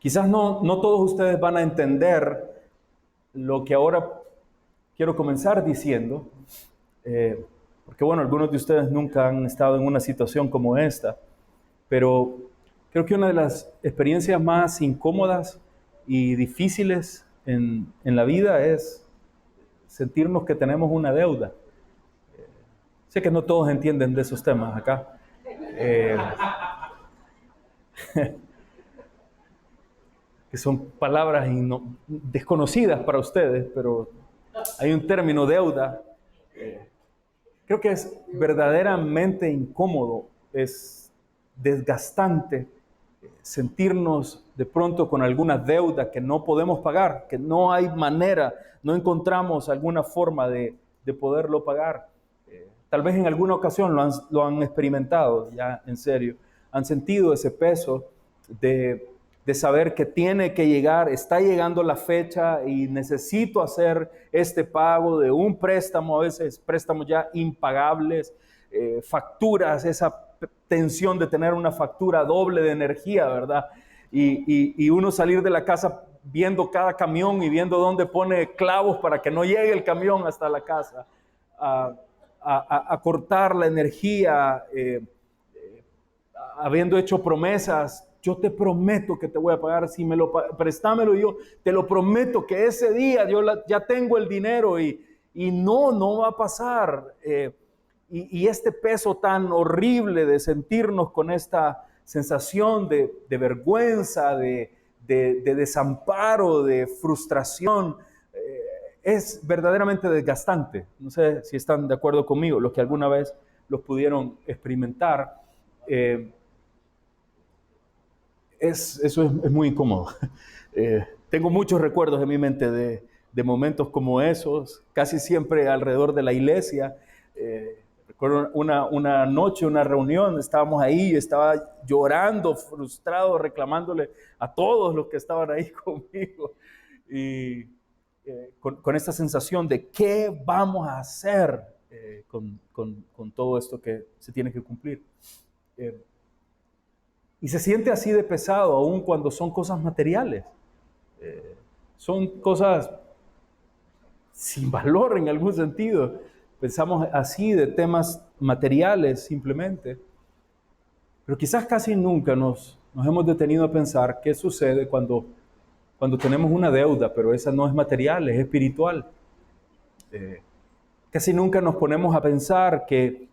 Quizás no todos ustedes van a entender lo que ahora quiero comenzar diciendo, porque bueno, algunos de ustedes nunca han estado en una situación como esta, pero creo que una de las experiencias más incómodas y difíciles en la vida es sentirnos que tenemos una deuda. Sé que no todos entienden de esos temas acá. Que son palabras desconocidas para ustedes, pero hay un término deuda. Creo que es verdaderamente incómodo, es desgastante sentirnos de pronto con alguna deuda que no podemos pagar, que no hay manera, no encontramos alguna forma de poderlo pagar. Tal vez en alguna ocasión lo han experimentado, ya en serio, han sentido ese peso de saber que tiene que llegar, está llegando la fecha y necesito hacer este pago de un préstamo, a veces préstamos ya impagables, facturas, esa tensión de tener una factura doble de energía, ¿verdad? Y uno salir de la casa viendo cada camión y viendo dónde pone clavos para que no llegue el camión hasta la casa, a cortar la energía, habiendo hecho promesas. Yo te prometo que te voy a pagar, si me lo préstamelo yo, te lo prometo que ese día yo ya tengo el dinero y no va a pasar. Y este peso tan horrible de sentirnos con esta sensación de vergüenza, de desamparo, de frustración, es verdaderamente desgastante. No sé si están de acuerdo conmigo, los que alguna vez los pudieron experimentar. Eso es muy incómodo. Tengo muchos recuerdos en mi mente de momentos como esos, casi siempre alrededor de la iglesia. Recuerdo una noche, una reunión, estábamos ahí, estaba llorando, frustrado, reclamándole a todos los que estaban ahí conmigo. Y con esta sensación de qué vamos a hacer con todo esto que se tiene que cumplir. Y se siente así de pesado, aun cuando son cosas materiales. Son cosas sin valor en algún sentido. Pensamos así de temas materiales simplemente. Pero quizás casi nunca nos hemos detenido a pensar qué sucede cuando tenemos una deuda, pero esa no es material, es espiritual. Casi nunca nos ponemos a pensar que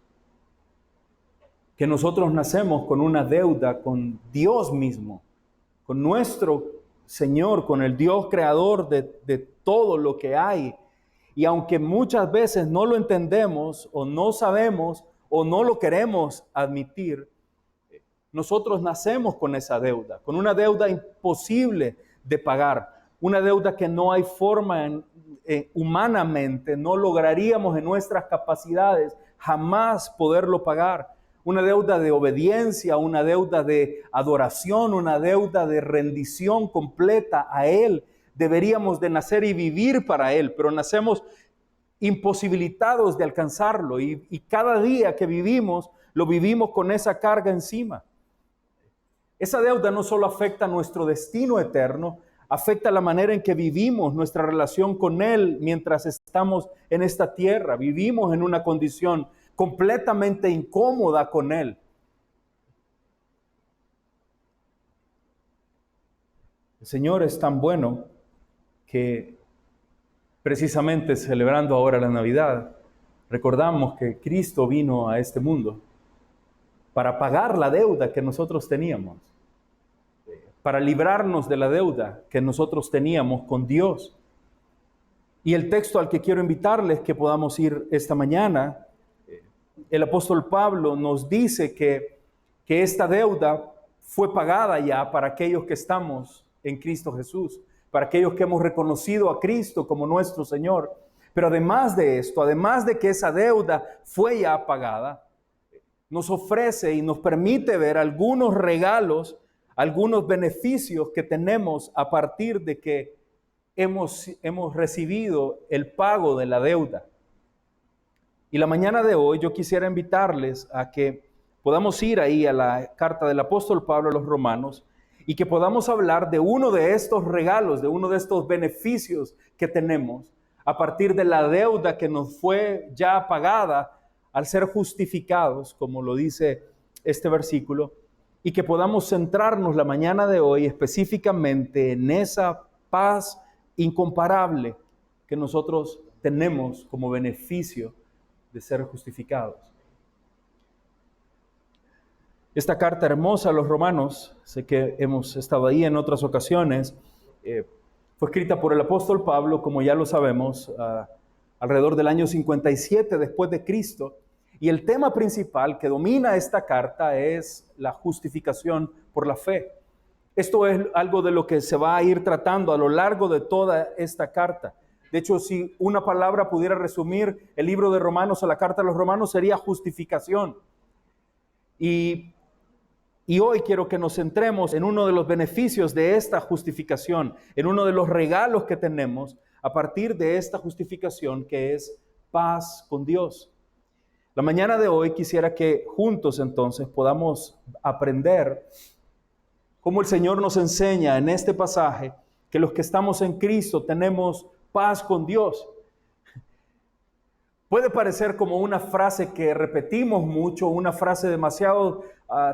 nosotros nacemos con una deuda con Dios mismo, con nuestro Señor, con el Dios creador de todo lo que hay. Y aunque muchas veces no lo entendemos o no sabemos o no lo queremos admitir, nosotros nacemos con esa deuda, con una deuda imposible de pagar, una deuda que no hay forma humanamente, no lograríamos en nuestras capacidades jamás poderlo pagar. Una deuda de obediencia, una deuda de adoración, una deuda de rendición completa a Él. Deberíamos de nacer y vivir para Él, pero nacemos imposibilitados de alcanzarlo y cada día que vivimos, lo vivimos con esa carga encima. Esa deuda no solo afecta nuestro destino eterno, afecta la manera en que vivimos nuestra relación con Él mientras estamos en esta tierra. Vivimos en una condición completamente incómoda con Él. El Señor es tan bueno que precisamente celebrando ahora la Navidad, recordamos que Cristo vino a este mundo para pagar la deuda que nosotros teníamos, para librarnos de la deuda que nosotros teníamos con Dios. Y el texto al que quiero invitarles que podamos ir esta mañana, el apóstol Pablo nos dice que esta deuda fue pagada ya para aquellos que estamos en Cristo Jesús, para aquellos que hemos reconocido a Cristo como nuestro Señor. Pero además de esto, además de que esa deuda fue ya pagada, nos ofrece y nos permite ver algunos regalos, algunos beneficios que tenemos a partir de que hemos recibido el pago de la deuda. Y la mañana de hoy yo quisiera invitarles a que podamos ir ahí a la carta del apóstol Pablo a los Romanos y que podamos hablar de uno de estos regalos, de uno de estos beneficios que tenemos a partir de la deuda que nos fue ya pagada al ser justificados, como lo dice este versículo, y que podamos centrarnos la mañana de hoy específicamente en esa paz incomparable que nosotros tenemos como beneficio de ser justificados. Esta carta hermosa a los romanos, sé que hemos estado ahí en otras ocasiones, fue escrita por el apóstol Pablo, como ya lo sabemos, alrededor del año 57 después de Cristo. Y el tema principal que domina esta carta es la justificación por la fe. Esto es algo de lo que se va a ir tratando a lo largo de toda esta carta. De hecho, si una palabra pudiera resumir el libro de Romanos o la carta a los romanos, sería justificación. Y hoy quiero que nos centremos en uno de los beneficios de esta justificación, en uno de los regalos que tenemos a partir de esta justificación, que es paz con Dios. La mañana de hoy quisiera que juntos entonces podamos aprender cómo el Señor nos enseña en este pasaje que los que estamos en Cristo tenemos paz con Dios. Puede parecer como una frase que repetimos mucho, una frase demasiado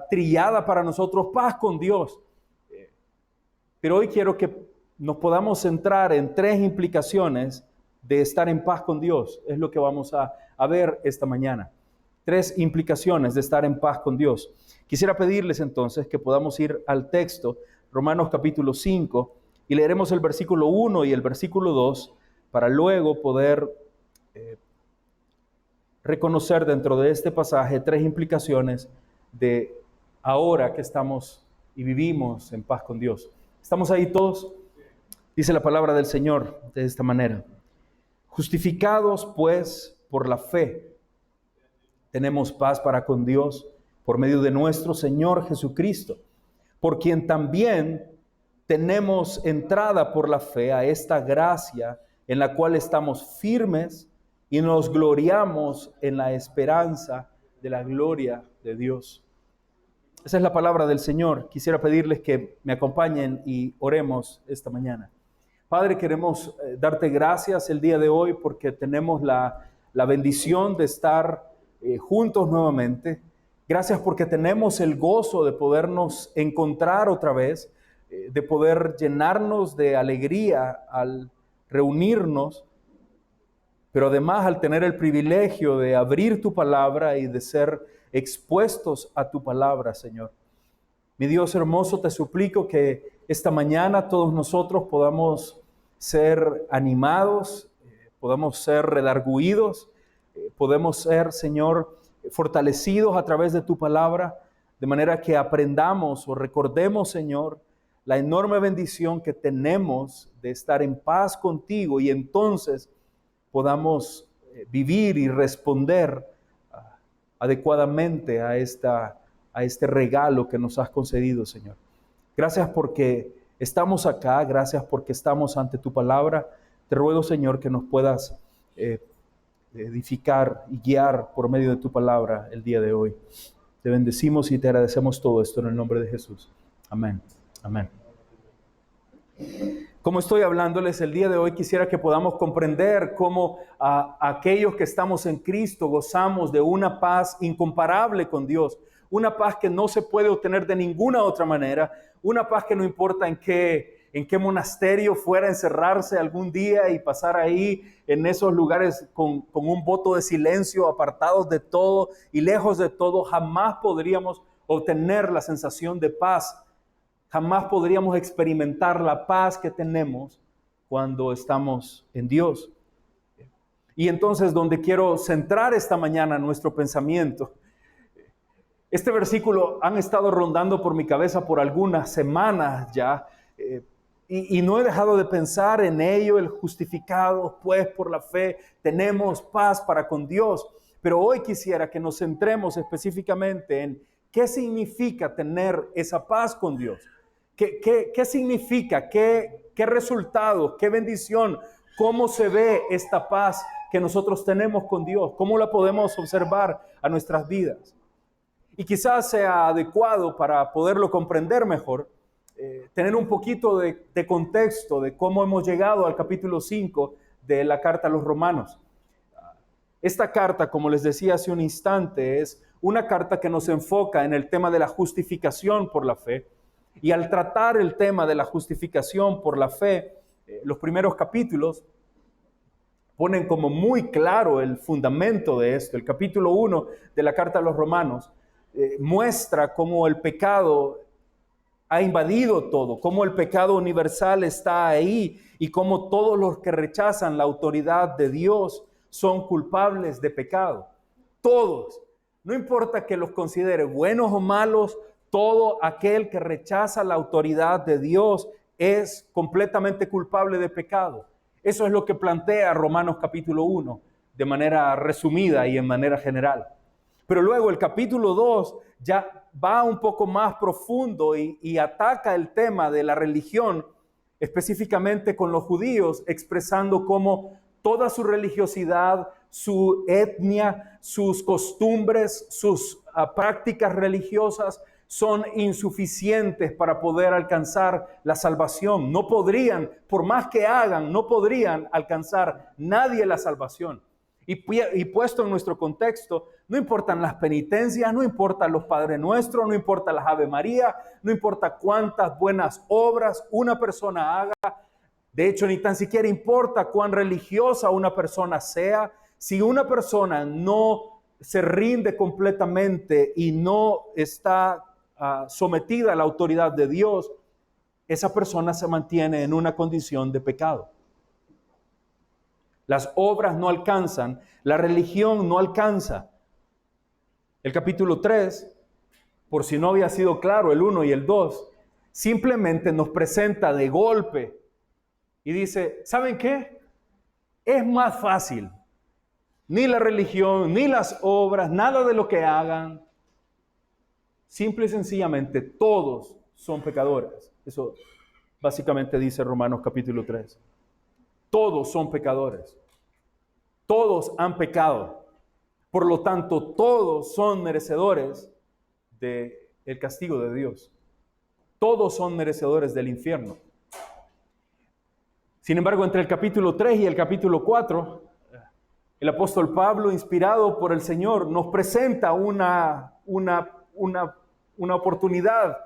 trillada para nosotros, paz con Dios. Pero hoy quiero que nos podamos centrar en tres implicaciones de estar en paz con Dios. Es lo que vamos a ver esta mañana. Tres implicaciones de estar en paz con Dios. Quisiera pedirles entonces que podamos ir al texto, Romanos capítulo 5, y leeremos el versículo 1 y el versículo 2, para luego poder reconocer dentro de este pasaje tres implicaciones de ahora que estamos y vivimos en paz con Dios. ¿Estamos ahí todos? Dice la palabra del Señor de esta manera. Justificados pues por la fe, tenemos paz para con Dios por medio de nuestro Señor Jesucristo, por quien también tenemos entrada por la fe a esta gracia en la cual estamos firmes y nos gloriamos en la esperanza de la gloria de Dios. Esa es la palabra del Señor. Quisiera pedirles que me acompañen y oremos esta mañana. Padre, queremos darte gracias el día de hoy porque tenemos la bendición de estar juntos nuevamente. Gracias porque tenemos el gozo de podernos encontrar otra vez, de poder llenarnos de alegría al reunirnos, pero además al tener el privilegio de abrir tu palabra y de ser expuestos a tu palabra, Señor. Mi Dios hermoso, te suplico que esta mañana todos nosotros podamos ser animados, podamos ser redarguidos, podemos ser, Señor, fortalecidos a través de tu palabra, de manera que aprendamos o recordemos, Señor, la enorme bendición que tenemos de estar en paz contigo y entonces podamos vivir y responder adecuadamente a este regalo que nos has concedido, Señor. Gracias porque estamos acá, gracias porque estamos ante tu palabra. Te ruego, Señor, que nos puedas edificar y guiar por medio de tu palabra el día de hoy. Te bendecimos y te agradecemos todo esto en el nombre de Jesús. Amén. Amén. Como estoy hablándoles el día de hoy, quisiera que podamos comprender cómo aquellos que estamos en Cristo gozamos de una paz incomparable con Dios, una paz que no se puede obtener de ninguna otra manera, una paz que no importa en qué monasterio fuera a encerrarse algún día y pasar ahí en esos lugares con un voto de silencio, apartados de todo y lejos de todo, jamás podríamos obtener la sensación de paz. Jamás podríamos experimentar la paz que tenemos cuando estamos en Dios. Y entonces, donde quiero centrar esta mañana nuestro pensamiento, este versículo han estado rondando por mi cabeza por algunas semanas ya, y no he dejado de pensar en ello, el justificado, pues por la fe tenemos paz para con Dios. Pero hoy quisiera que nos centremos específicamente en qué significa tener esa paz con Dios. ¿Qué significa? ¿Qué resultado? ¿Qué bendición? ¿Cómo se ve esta paz que nosotros tenemos con Dios? ¿Cómo la podemos observar a nuestras vidas? Y quizás sea adecuado para poderlo comprender mejor, tener un poquito de contexto de cómo hemos llegado al capítulo 5 de la carta a los Romanos. Esta carta, como les decía hace un instante, es una carta que nos enfoca en el tema de la justificación por la fe. Y al tratar el tema de la justificación por la fe, los primeros capítulos ponen como muy claro el fundamento de esto. El capítulo 1 de la carta a los Romanos muestra cómo el pecado ha invadido todo, cómo el pecado universal está ahí y cómo todos los que rechazan la autoridad de Dios son culpables de pecado. Todos. No importa que los considere buenos o malos, todo aquel que rechaza la autoridad de Dios es completamente culpable de pecado. Eso es lo que plantea Romanos capítulo 1 de manera resumida y en manera general. Pero luego el capítulo 2 ya va un poco más profundo y ataca el tema de la religión, específicamente con los judíos, expresando cómo toda su religiosidad, su etnia, sus costumbres, sus prácticas religiosas son insuficientes para poder alcanzar la salvación. No podrían, por más que hagan, no podrían alcanzar nadie la salvación. Y puesto en nuestro contexto, no importan las penitencias, no importan los Padre Nuestro, no importa las Ave María, no importa cuántas buenas obras una persona haga. De hecho, ni tan siquiera importa cuán religiosa una persona sea. Si una persona no se rinde completamente y no está sometida a la autoridad de Dios, esa persona se mantiene en una condición de pecado. Las obras no alcanzan, la religión no alcanza. El capítulo 3, por si no había sido claro, el 1 y el 2, simplemente nos presenta de golpe y dice, ¿saben qué? Es más fácil. Ni la religión, ni las obras, nada de lo que hagan. Simple y sencillamente, todos son pecadores. Eso básicamente dice Romanos capítulo 3. Todos son pecadores. Todos han pecado. Por lo tanto, todos son merecedores del castigo de Dios. Todos son merecedores del infierno. Sin embargo, entre el capítulo 3 y el capítulo 4, el apóstol Pablo, inspirado por el Señor, nos presenta una oportunidad.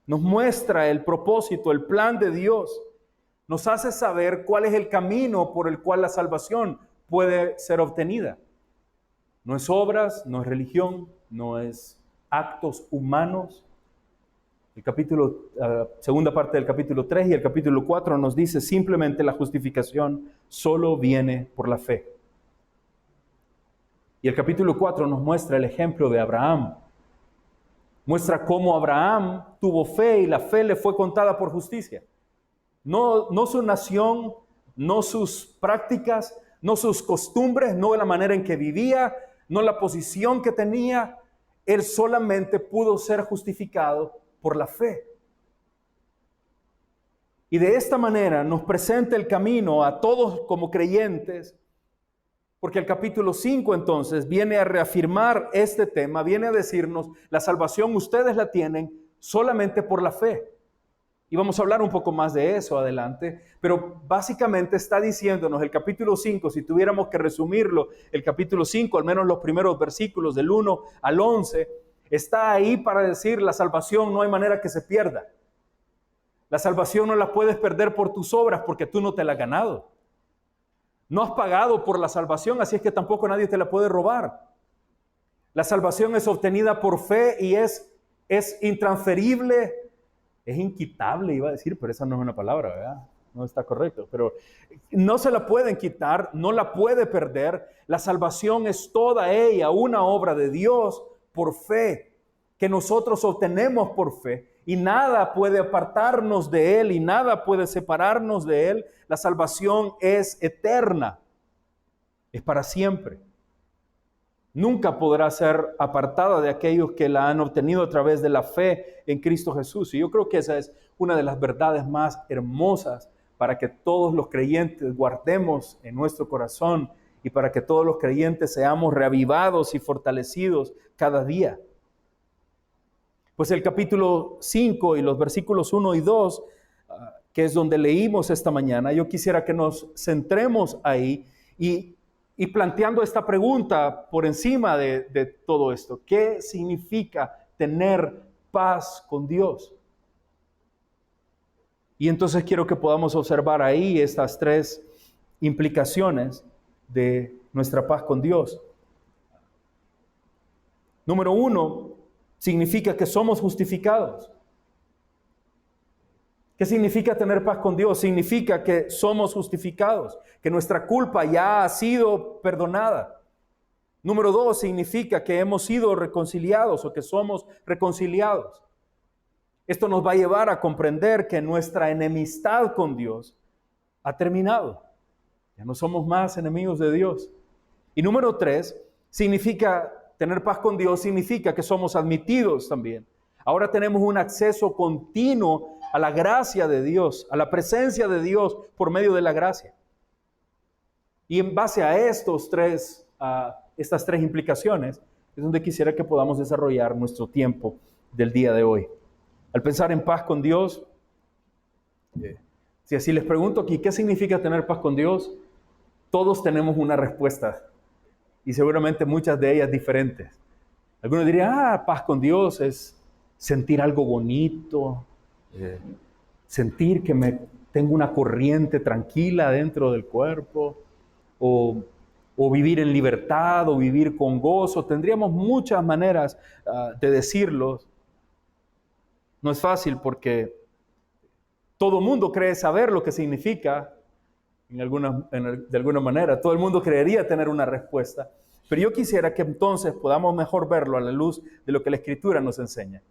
Nos muestra el propósito, el plan de Dios. Nos hace saber cuál es el camino por el cual la salvación puede ser obtenida. No es obras, no es religión, no es actos humanos. Segunda parte del capítulo 3 y el capítulo 4 nos dice simplemente la justificación solo viene por la fe. Y el capítulo 4 nos muestra el ejemplo de Abraham. Muestra cómo Abraham tuvo fe y la fe le fue contada por justicia. No su nación, no sus prácticas, no sus costumbres, no la manera en que vivía, no la posición que tenía. Él solamente pudo ser justificado por la fe. Y de esta manera nos presenta el camino a todos como creyentes, porque el capítulo 5 entonces viene a reafirmar este tema, viene a decirnos, la salvación ustedes la tienen solamente por la fe. Y vamos a hablar un poco más de eso adelante, pero básicamente está diciéndonos el capítulo 5, si tuviéramos que resumirlo, el capítulo 5, al menos los primeros versículos del 1 al 11, está ahí para decir la salvación no hay manera que se pierda. La salvación no la puedes perder por tus obras porque tú no te la has ganado. No has pagado por la salvación, así es que tampoco nadie te la puede robar. La salvación es obtenida por fe y es intransferible. Es inquitable, iba a decir, pero esa no es una palabra, ¿verdad? No está correcto, pero no se la pueden quitar, no la puede perder. La salvación es toda ella una obra de Dios por fe, que nosotros obtenemos por fe, y nada puede apartarnos de Él, y nada puede separarnos de Él. La salvación es eterna, es para siempre. Nunca podrá ser apartada de aquellos que la han obtenido a través de la fe en Cristo Jesús. Y yo creo que esa es una de las verdades más hermosas para que todos los creyentes guardemos en nuestro corazón y para que todos los creyentes seamos reavivados y fortalecidos cada día. Pues el capítulo 5 y los versículos 1 y 2, que es donde leímos esta mañana, yo quisiera que nos centremos ahí y planteando esta pregunta por encima de todo esto. ¿Qué significa tener paz con Dios? Y entonces quiero que podamos observar ahí estas tres implicaciones de nuestra paz con Dios. Número 1, significa que somos justificados. ¿Qué significa tener paz con Dios? Significa que somos justificados, que nuestra culpa ya ha sido perdonada. Número 2, significa que hemos sido reconciliados o que somos reconciliados. Esto nos va a llevar a comprender que nuestra enemistad con Dios ha terminado. Ya no somos más enemigos de Dios. Y número 3, significa tener paz con Dios, significa que somos admitidos también. Ahora tenemos un acceso continuo a la gracia de Dios, a la presencia de Dios por medio de la gracia. Y en base a estas tres implicaciones, es donde quisiera que podamos desarrollar nuestro tiempo del día de hoy. Al pensar en paz con Dios, si así les pregunto aquí, ¿qué significa tener paz con Dios? Todos tenemos una respuesta y seguramente muchas de ellas diferentes. Algunos dirían, paz con Dios es sentir algo bonito, sentir que tengo una corriente tranquila dentro del cuerpo, o vivir en libertad, o vivir con gozo. Tendríamos muchas maneras de decirlo. No es fácil porque todo mundo cree saber lo que significa, de alguna manera. Todo el mundo creería tener una respuesta. Pero yo quisiera que entonces podamos mejor verlo a la luz de lo que la Escritura nos enseña.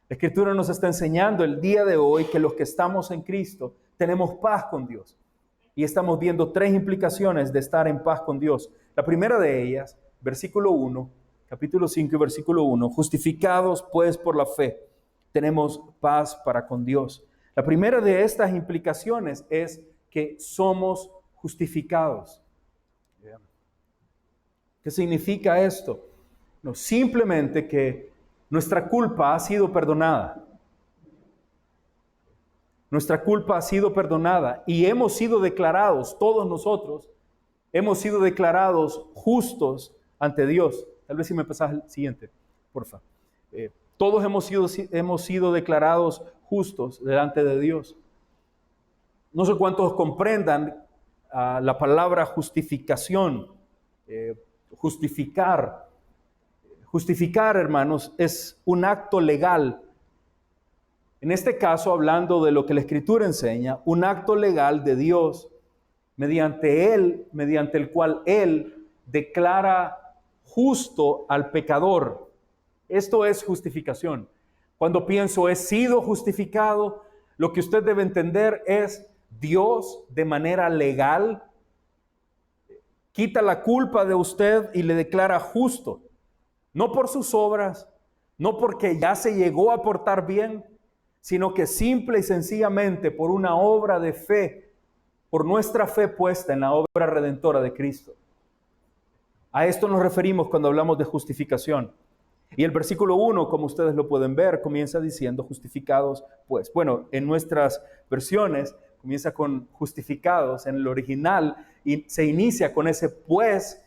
La Escritura nos está enseñando el día de hoy que los que estamos en Cristo tenemos paz con Dios. Y estamos viendo tres implicaciones de estar en paz con Dios. La primera de ellas, versículo 1, capítulo 5 y versículo 1, justificados pues por la fe, tenemos paz para con Dios. La primera de estas implicaciones es que somos justificados. ¿Qué significa esto? No, simplemente que nuestra culpa ha sido perdonada. Nuestra culpa ha sido perdonada y hemos sido declarados, todos nosotros, hemos sido declarados justos ante Dios. Tal vez si me pasas el siguiente, por favor. Todos hemos sido declarados justos delante de Dios. No sé cuántos comprendan la palabra justificación, justificar. Justificar, hermanos, es un acto legal. En este caso, hablando de lo que la Escritura enseña, un acto legal de Dios mediante el cual Él declara justo al pecador. Esto es justificación. Cuando pienso he sido justificado, lo que usted debe entender es Dios de manera legal quita la culpa de usted y le declara justo. No por sus obras, no porque ya se llegó a portar bien, sino que simple y sencillamente por una obra de fe, por nuestra fe puesta en la obra redentora de Cristo. A esto nos referimos cuando hablamos de justificación. Y el versículo 1, como ustedes lo pueden ver, comienza diciendo justificados pues. Bueno, en nuestras versiones comienza con justificados en el original y se inicia con ese pues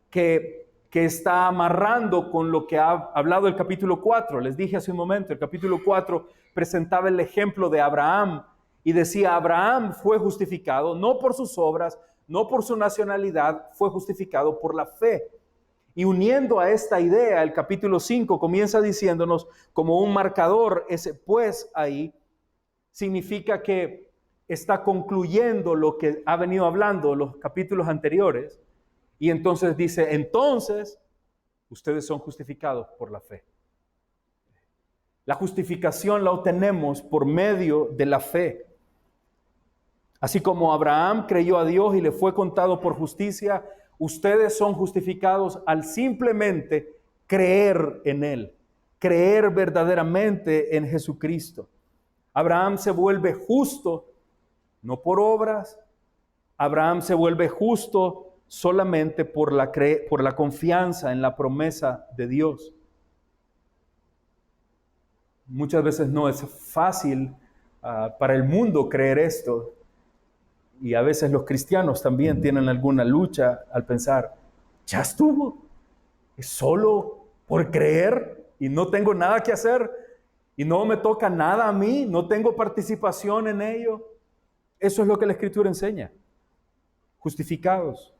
que está amarrando con lo que ha hablado el capítulo 4. Les dije hace un momento, el capítulo 4 presentaba el ejemplo de Abraham y decía, Abraham fue justificado no por sus obras, no por su nacionalidad, fue justificado por la fe. Y uniendo a esta idea, el capítulo 5 comienza diciéndonos como un marcador, ese pues ahí significa que está concluyendo lo que ha venido hablando los capítulos anteriores. Y entonces dice, entonces, ustedes son justificados por la fe. La justificación la obtenemos por medio de la fe. Así como Abraham creyó a Dios y le fue contado por justicia, ustedes son justificados al simplemente creer en Él, creer verdaderamente en Jesucristo. Abraham se vuelve justo, no por obras. Abraham se vuelve justo solamente por la confianza en la promesa de Dios. Muchas veces no es fácil para el mundo creer esto. Y a veces los cristianos también tienen alguna lucha al pensar, ya estuvo, es solo por creer y no tengo nada que hacer y no me toca nada a mí, no tengo participación en ello. Eso es lo que la Escritura enseña. Justificados,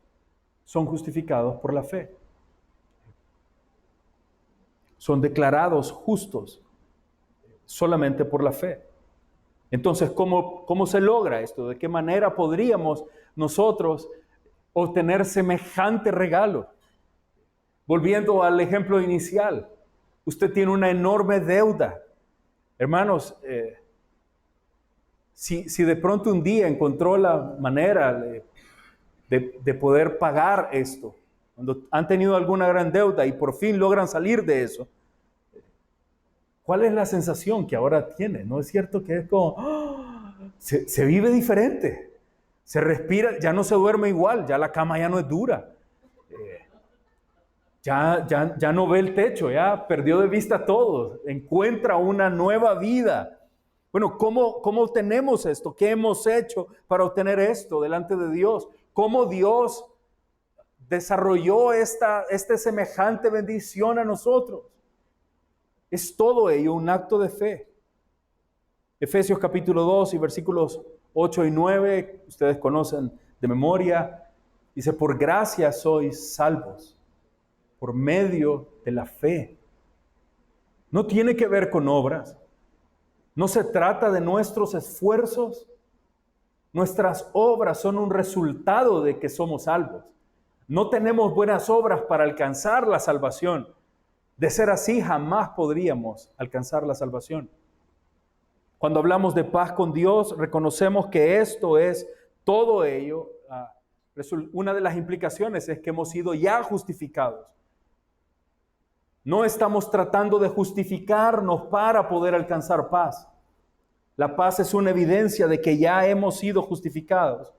son justificados por la fe. Son declarados justos solamente por la fe. Entonces, ¿cómo se logra esto? ¿De qué manera podríamos nosotros obtener semejante regalo? Volviendo al ejemplo inicial, usted tiene una enorme deuda. Hermanos, si de pronto un día encontró la manera de poder pagar esto, cuando han tenido alguna gran deuda y por fin logran salir de eso, ¿cuál es la sensación que ahora tiene? ¿No es cierto que es como, se vive diferente, se respira, ya no se duerme igual, ya la cama ya no es dura, ya no ve el techo, ya perdió de vista todo, encuentra una nueva vida? Bueno, ¿cómo obtenemos esto? ¿Qué hemos hecho para obtener esto delante de Dios? ¿Cómo Dios desarrolló esta semejante bendición a nosotros? Es todo ello un acto de fe. Efesios capítulo 2 y versículos 8 y 9, ustedes conocen de memoria, dice, por gracia sois salvos, por medio de la fe. No tiene que ver con obras, no se trata de nuestros esfuerzos, nuestras obras son un resultado de que somos salvos. No tenemos buenas obras para alcanzar la salvación. De ser así, jamás podríamos alcanzar la salvación. Cuando hablamos de paz con Dios, reconocemos que esto es todo ello. Una de las implicaciones es que hemos sido ya justificados. No estamos tratando de justificarnos para poder alcanzar paz. La paz es una evidencia de que ya hemos sido justificados.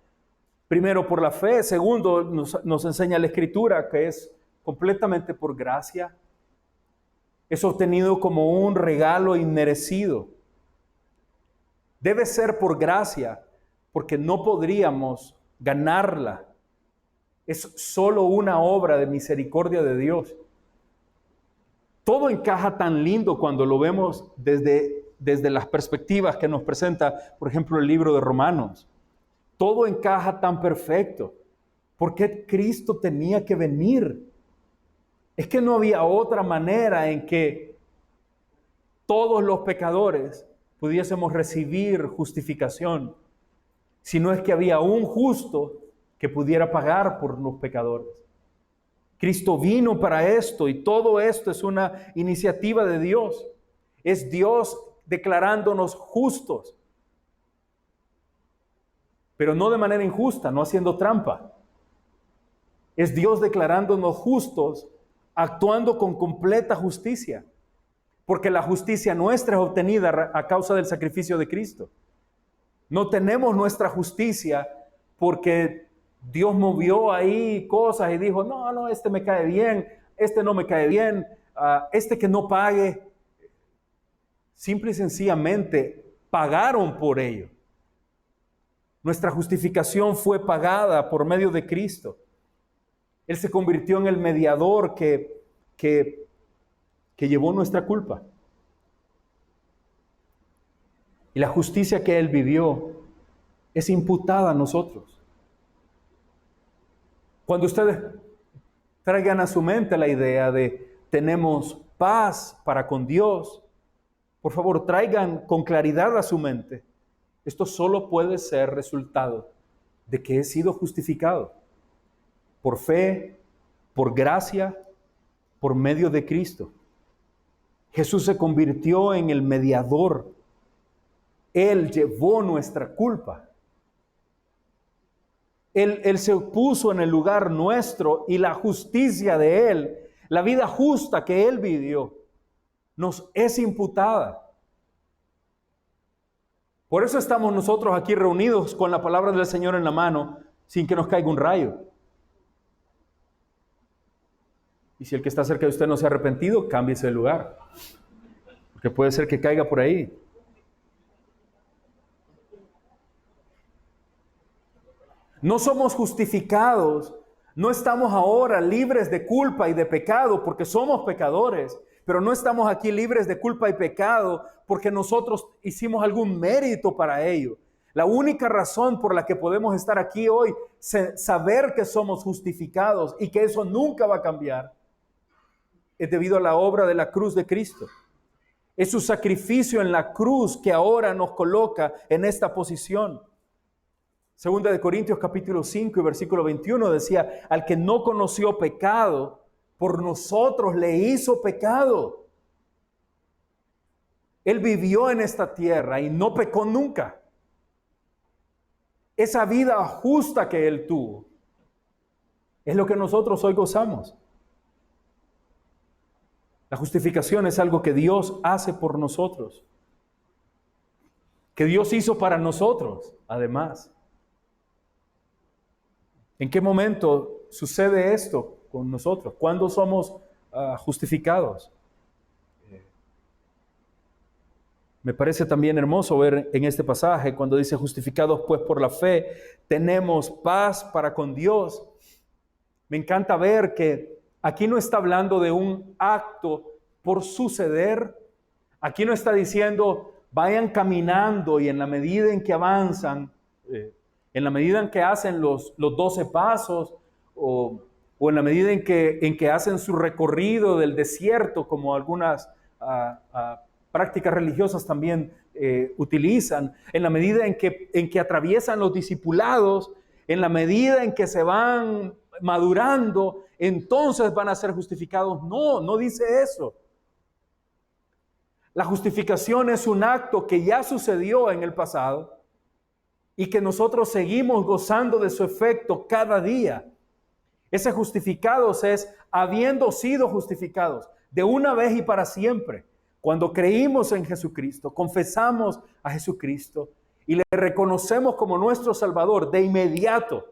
Primero por la fe, segundo nos enseña la Escritura que es completamente por gracia. Es obtenido como un regalo inmerecido. Debe ser por gracia, porque no podríamos ganarla. Es solo una obra de misericordia de Dios. Todo encaja tan lindo cuando lo vemos desde las perspectivas que nos presenta, por ejemplo, el libro de Romanos. Todo encaja tan perfecto. ¿Por qué Cristo tenía que venir? Es que no había otra manera en que todos los pecadores pudiésemos recibir justificación, si no es que había un justo que pudiera pagar por los pecadores. Cristo vino para esto y todo esto es una iniciativa de Dios. Es Dios declarándonos justos, pero no de manera injusta, no haciendo trampa. Es Dios declarándonos justos, actuando con completa justicia, porque la justicia nuestra es obtenida a causa del sacrificio de Cristo. No tenemos nuestra justicia porque Dios movió ahí cosas y dijo, no, este me cae bien, este no me cae bien, este que no pague. Simple y sencillamente pagaron por ello. Nuestra justificación fue pagada por medio de Cristo. Él se convirtió en el mediador que llevó nuestra culpa. Y la justicia que Él vivió es imputada a nosotros. Cuando ustedes traigan a su mente la idea de tenemos paz para con Dios, por favor traigan con claridad a su mente, esto solo puede ser resultado de que he sido justificado por fe, por gracia, por medio de Cristo. Jesús se convirtió en el mediador. Él llevó nuestra culpa. Él se puso en el lugar nuestro y la justicia de Él, la vida justa que Él vivió, nos es imputada. Por eso estamos nosotros aquí reunidos con la palabra del Señor en la mano, sin que nos caiga un rayo. Y si el que está cerca de usted no se ha arrepentido, cámbiese de lugar. porque puede ser que caiga por ahí. No somos justificados, no estamos ahora libres de culpa y de pecado porque somos pecadores, pero no estamos aquí libres de culpa y pecado porque nosotros hicimos algún mérito para ello. La única razón por la que podemos estar aquí hoy, saber que somos justificados y que eso nunca va a cambiar, es debido a la obra de la cruz de Cristo. Es su sacrificio en la cruz que ahora nos coloca en esta posición. Segunda de Corintios capítulo 5 y versículo 21 decía, al que no conoció pecado, por nosotros le hizo pecado. Él vivió en esta tierra y no pecó nunca. Esa vida justa que él tuvo es lo que nosotros hoy gozamos. La justificación es algo que Dios hace por nosotros, que Dios hizo para nosotros, además. ¿En qué momento sucede esto con nosotros? ¿Cuándo somos justificados? Me parece también hermoso ver en este pasaje cuando dice justificados pues por la fe, tenemos paz para con Dios. Me encanta ver que aquí no está hablando de un acto por suceder. Aquí no está diciendo vayan caminando y en la medida en que avanzan, en la medida en que hacen los 12 pasos o en la medida en que hacen su recorrido del desierto, como algunas prácticas religiosas también utilizan, en la medida en que atraviesan los discipulados, en la medida en que se van madurando, entonces van a ser justificados. No, no dice eso. La justificación es un acto que ya sucedió en el pasado y que nosotros seguimos gozando de su efecto cada día. Ese justificados es habiendo sido justificados de una vez y para siempre. Cuando creímos en Jesucristo, confesamos a Jesucristo y le reconocemos como nuestro Salvador, de inmediato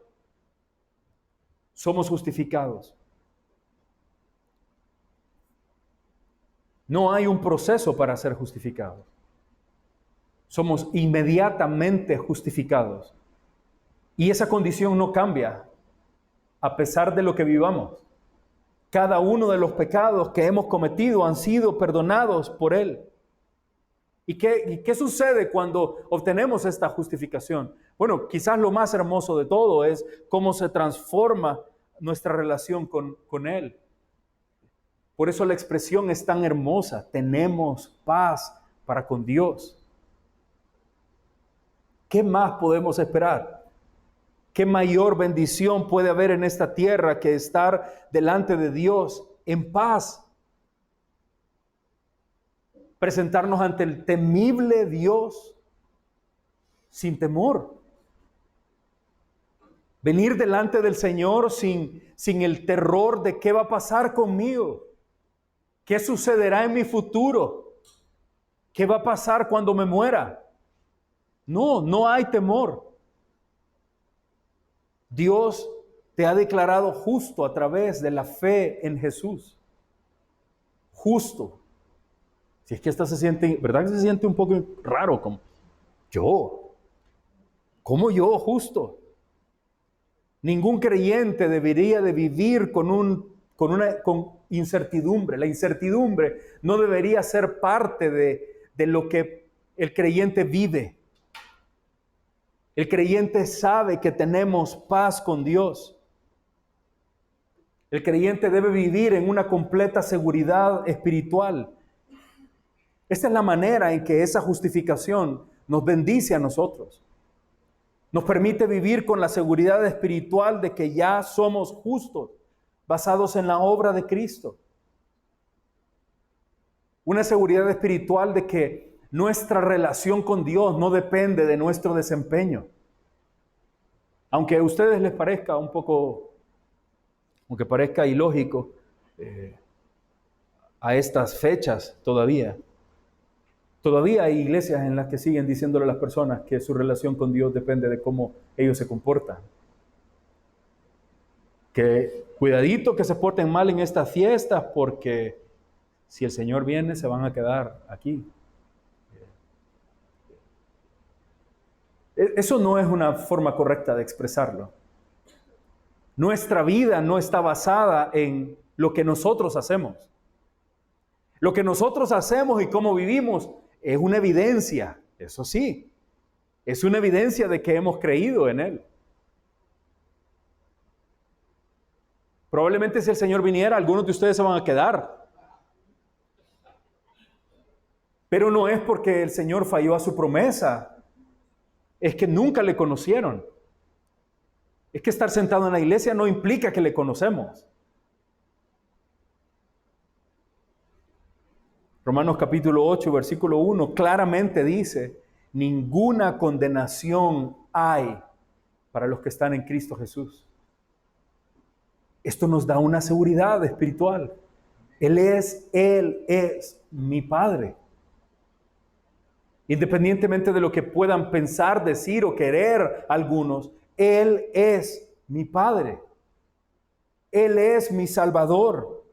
somos justificados. No hay un proceso para ser justificados. Somos inmediatamente justificados. Y esa condición no cambia a pesar de lo que vivamos. Cada uno de los pecados que hemos cometido han sido perdonados por Él. ¿Y qué sucede cuando obtenemos esta justificación? Bueno, quizás lo más hermoso de todo es cómo se transforma nuestra relación con Él. Por eso la expresión es tan hermosa. Tenemos paz para con Dios. ¿Qué más podemos esperar? ¿Qué mayor bendición puede haber en esta tierra que estar delante de Dios en paz? Presentarnos ante el temible Dios sin temor. Venir delante del Señor sin el terror de qué va a pasar conmigo. ¿Qué sucederá en mi futuro? ¿Qué va a pasar cuando me muera? No, no hay temor. Dios te ha declarado justo a través de la fe en Jesús. Justo. Si es que esta se siente, ¿verdad que se siente un poco raro? Como yo. ¿Cómo yo justo? Ningún creyente debería de vivir con incertidumbre. La incertidumbre no debería ser parte de lo que el creyente vive. El creyente sabe que tenemos paz con Dios. El creyente debe vivir en una completa seguridad espiritual. Esta es la manera en que esa justificación nos bendice a nosotros. Nos permite vivir con la seguridad espiritual de que ya somos justos, basados en la obra de Cristo. Una seguridad espiritual de que nuestra relación con Dios no depende de nuestro desempeño. Aunque a ustedes les parezca un poco, aunque parezca ilógico a estas fechas todavía hay iglesias en las que siguen diciéndole a las personas que su relación con Dios depende de cómo ellos se comportan. Que cuidadito que se porten mal en estas fiestas porque Si el Señor viene, se van a quedar aquí. Eso no es una forma correcta de expresarlo. Nuestra vida no está basada en lo que nosotros hacemos. Lo que nosotros hacemos y cómo vivimos es una evidencia, eso sí, es una evidencia de que hemos creído en Él. Probablemente si el Señor viniera, algunos de ustedes se van a quedar. Pero no es porque el Señor falló a su promesa, es que nunca le conocieron. Es que estar sentado en la iglesia no implica que le conocemos. Romanos capítulo 8, versículo 1, claramente dice, ninguna condenación hay para los que están en Cristo Jesús. Esto nos da una seguridad espiritual. Él es mi Padre. Independientemente de lo que puedan pensar, decir o querer algunos, Él es mi Padre. Él es mi Salvador.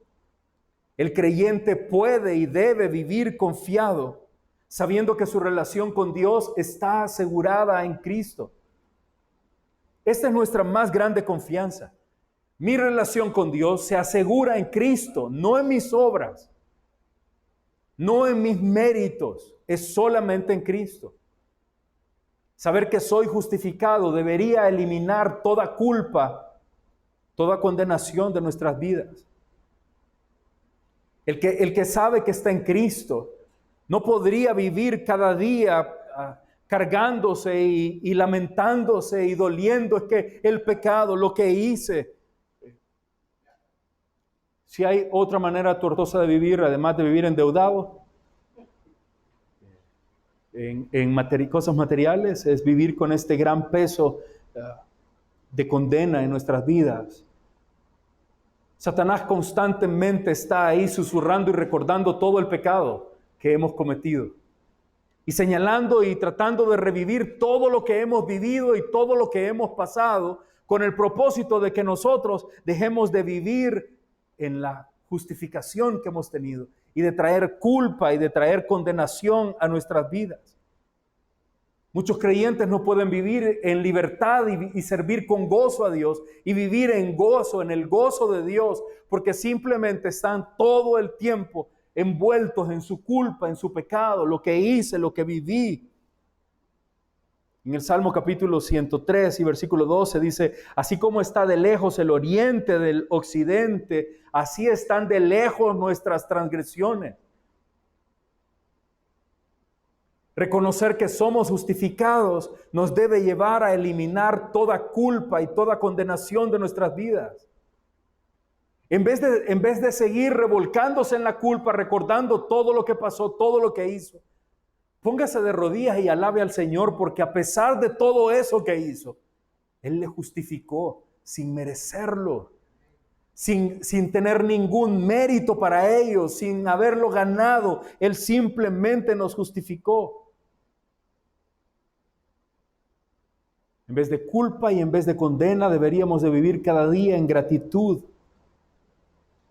El creyente puede y debe vivir confiado, sabiendo que su relación con Dios está asegurada en Cristo. Esta es nuestra más grande confianza. Mi relación con Dios se asegura en Cristo, no en mis obras, no en mis méritos, es solamente en Cristo. Saber que soy justificado debería eliminar toda culpa, toda condenación de nuestras vidas. El que sabe que está en Cristo no podría vivir cada día cargándose y lamentándose y doliendo. Es que el pecado, lo que hice. Si hay otra manera tortuosa de vivir, además de vivir endeudado en cosas materiales, es vivir con este gran peso de condena en nuestras vidas. Satanás constantemente está ahí susurrando y recordando todo el pecado que hemos cometido. Y señalando y tratando de revivir todo lo que hemos vivido y todo lo que hemos pasado con el propósito de que nosotros dejemos de vivir en la justificación que hemos tenido y de traer culpa y de traer condenación a nuestras vidas. Muchos creyentes no pueden vivir en libertad y servir con gozo a Dios y vivir en gozo, en el gozo de Dios, porque simplemente están todo el tiempo envueltos en su culpa, en su pecado, lo que hice, lo que viví. En el Salmo capítulo 103 y versículo 12 dice, así como está de lejos el oriente del occidente, así están de lejos nuestras transgresiones. Reconocer que somos justificados nos debe llevar a eliminar toda culpa y toda condenación de nuestras vidas. En vez de seguir revolcándose en la culpa, recordando todo lo que pasó, todo lo que hizo, póngase de rodillas y alabe al Señor, porque a pesar de todo eso que hizo, Él le justificó sin merecerlo, sin tener ningún mérito para ello, sin haberlo ganado. Él simplemente nos justificó. En vez de culpa y en vez de condena, deberíamos de vivir cada día en gratitud,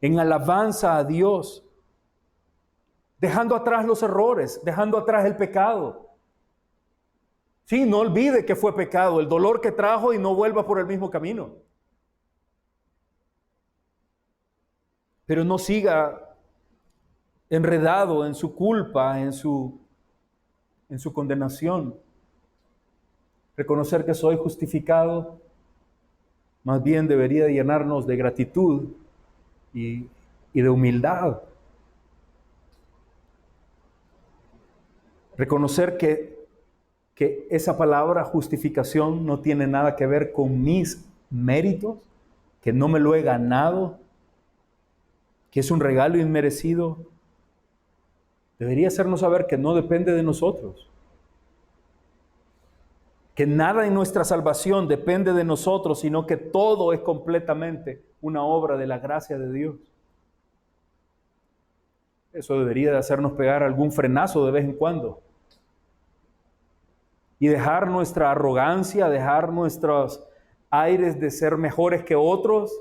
en alabanza a Dios, dejando atrás los errores, dejando atrás el pecado. Sí, no olvide que fue pecado, el dolor que trajo, y no vuelva por el mismo camino. Pero no siga enredado en su culpa, en su condenación. Reconocer que soy justificado, más bien debería llenarnos de gratitud y de humildad. Reconocer que esa palabra justificación no tiene nada que ver con mis méritos, que no me lo he ganado, que es un regalo inmerecido, debería hacernos saber que no depende de nosotros. Que nada en nuestra salvación depende de nosotros, sino que todo es completamente una obra de la gracia de Dios. Eso debería de hacernos pegar algún frenazo de vez en cuando. Y dejar nuestra arrogancia, dejar nuestros aires de ser mejores que otros,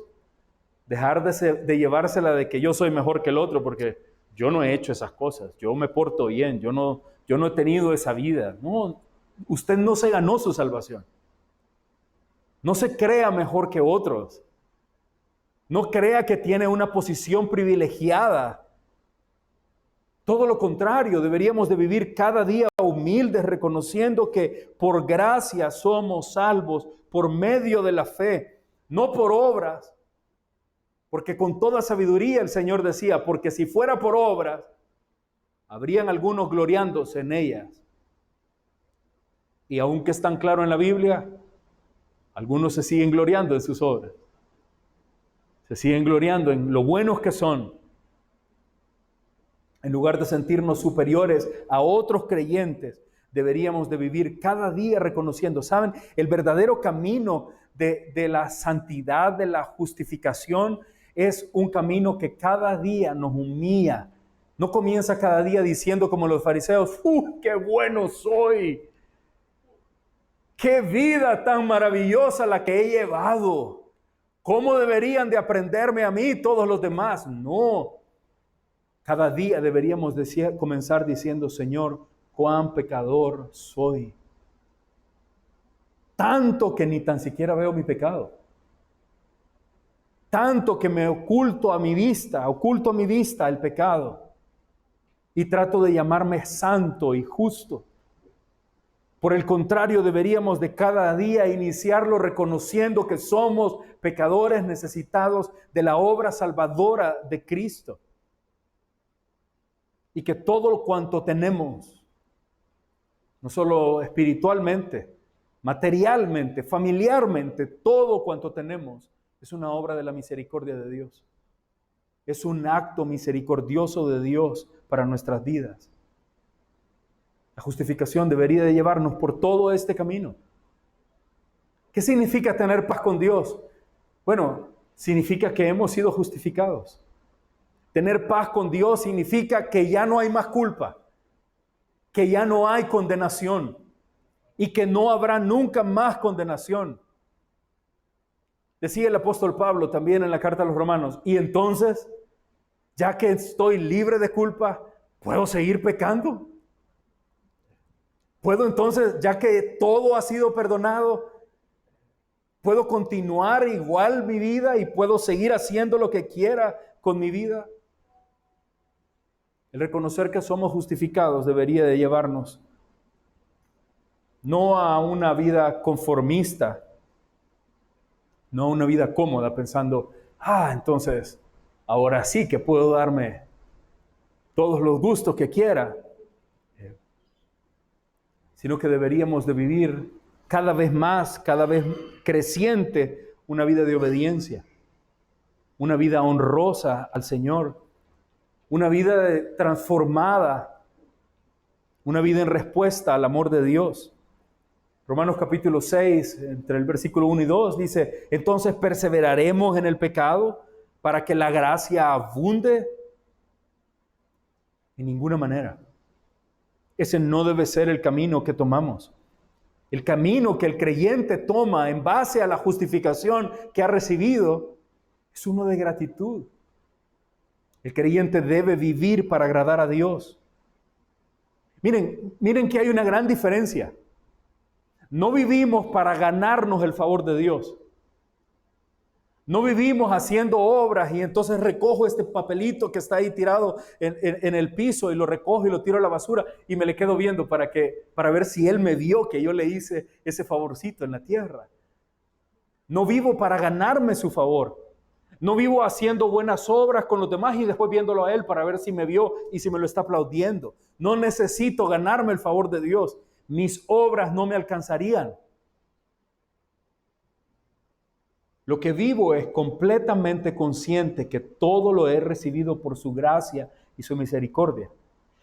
dejar de llevársela de que yo soy mejor que el otro, porque yo no he hecho esas cosas, yo me porto bien, yo no he tenido esa vida. No, usted no se ganó su salvación. No se crea mejor que otros. No crea que tiene una posición privilegiada. Todo lo contrario, deberíamos de vivir cada día humildes, reconociendo que por gracia somos salvos por medio de la fe, no por obras. Porque con toda sabiduría el Señor decía, porque si fuera por obras, habrían algunos gloriándose en ellas. Y aunque es tan claro en la Biblia, algunos se siguen gloriando en sus obras. Se siguen gloriando en lo buenos que son. En lugar de sentirnos superiores a otros creyentes, deberíamos de vivir cada día reconociendo, ¿saben? El verdadero camino de la santidad, de la justificación, es un camino que cada día nos humilla. No comienza cada día diciendo como los fariseos, ¡qué bueno soy! ¡Qué vida tan maravillosa la que he llevado! ¿Cómo deberían de aprenderme a mí todos los demás? No. Cada día deberíamos comenzar diciendo, Señor, cuán pecador soy. Tanto que ni tan siquiera veo mi pecado. Tanto que me oculto a mi vista el pecado. Y trato de llamarme santo y justo. Por el contrario, deberíamos de cada día iniciarlo reconociendo que somos pecadores necesitados de la obra salvadora de Cristo. Y que todo cuanto tenemos, no solo espiritualmente, materialmente, familiarmente, todo cuanto tenemos, es una obra de la misericordia de Dios. Es un acto misericordioso de Dios para nuestras vidas. La justificación debería de llevarnos por todo este camino. ¿Qué significa tener paz con Dios? Bueno, significa que hemos sido justificados. Tener paz con Dios significa que ya no hay más culpa, que ya no hay condenación y que no habrá nunca más condenación. Decía el apóstol Pablo también en la carta a los Romanos, y entonces, ya que estoy libre de culpa, ¿puedo seguir pecando? ¿Puedo entonces, ya que todo ha sido perdonado, puedo continuar igual mi vida y puedo seguir haciendo lo que quiera con mi vida? El reconocer que somos justificados debería de llevarnos no a una vida conformista, no a una vida cómoda pensando, entonces ahora sí que puedo darme todos los gustos que quiera, sino que deberíamos de vivir cada vez más, cada vez creciente, una vida de obediencia, una vida honrosa al Señor, una vida transformada, una vida en respuesta al amor de Dios. Romanos capítulo 6, entre el versículo 1 y 2, dice, entonces perseveraremos en el pecado para que la gracia abunde. En ninguna manera. Ese no debe ser el camino que tomamos. El camino que el creyente toma en base a la justificación que ha recibido es uno de gratitud. El creyente debe vivir para agradar a Dios. Miren que hay una gran diferencia. No vivimos para ganarnos el favor de Dios. No vivimos haciendo obras y entonces recojo este papelito que está ahí tirado en el piso y lo recojo y lo tiro a la basura y me le quedo viendo para ver si Él me vio que yo le hice ese favorcito en la tierra. No vivo para ganarme su favor. No vivo haciendo buenas obras con los demás y después viéndolo a Él para ver si me vio y si me lo está aplaudiendo. No necesito ganarme el favor de Dios. Mis obras no me alcanzarían. Lo que vivo es completamente consciente que todo lo he recibido por su gracia y su misericordia.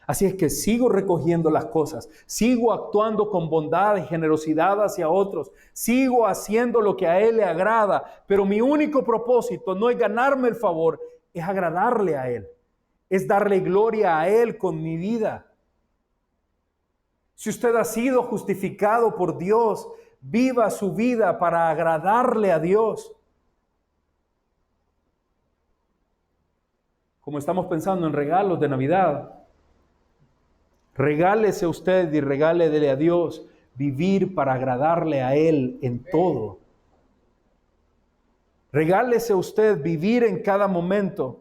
Así es que sigo recogiendo las cosas, sigo actuando con bondad y generosidad hacia otros, sigo haciendo lo que a Él le agrada, pero mi único propósito no es ganarme el favor, es agradarle a Él, es darle gloria a Él con mi vida. Si usted ha sido justificado por Dios, viva su vida para agradarle a Dios. como estamos pensando en regalos de Navidad, regálese usted y regálele a Dios vivir para agradarle a Él en todo. Regálese usted vivir en cada momento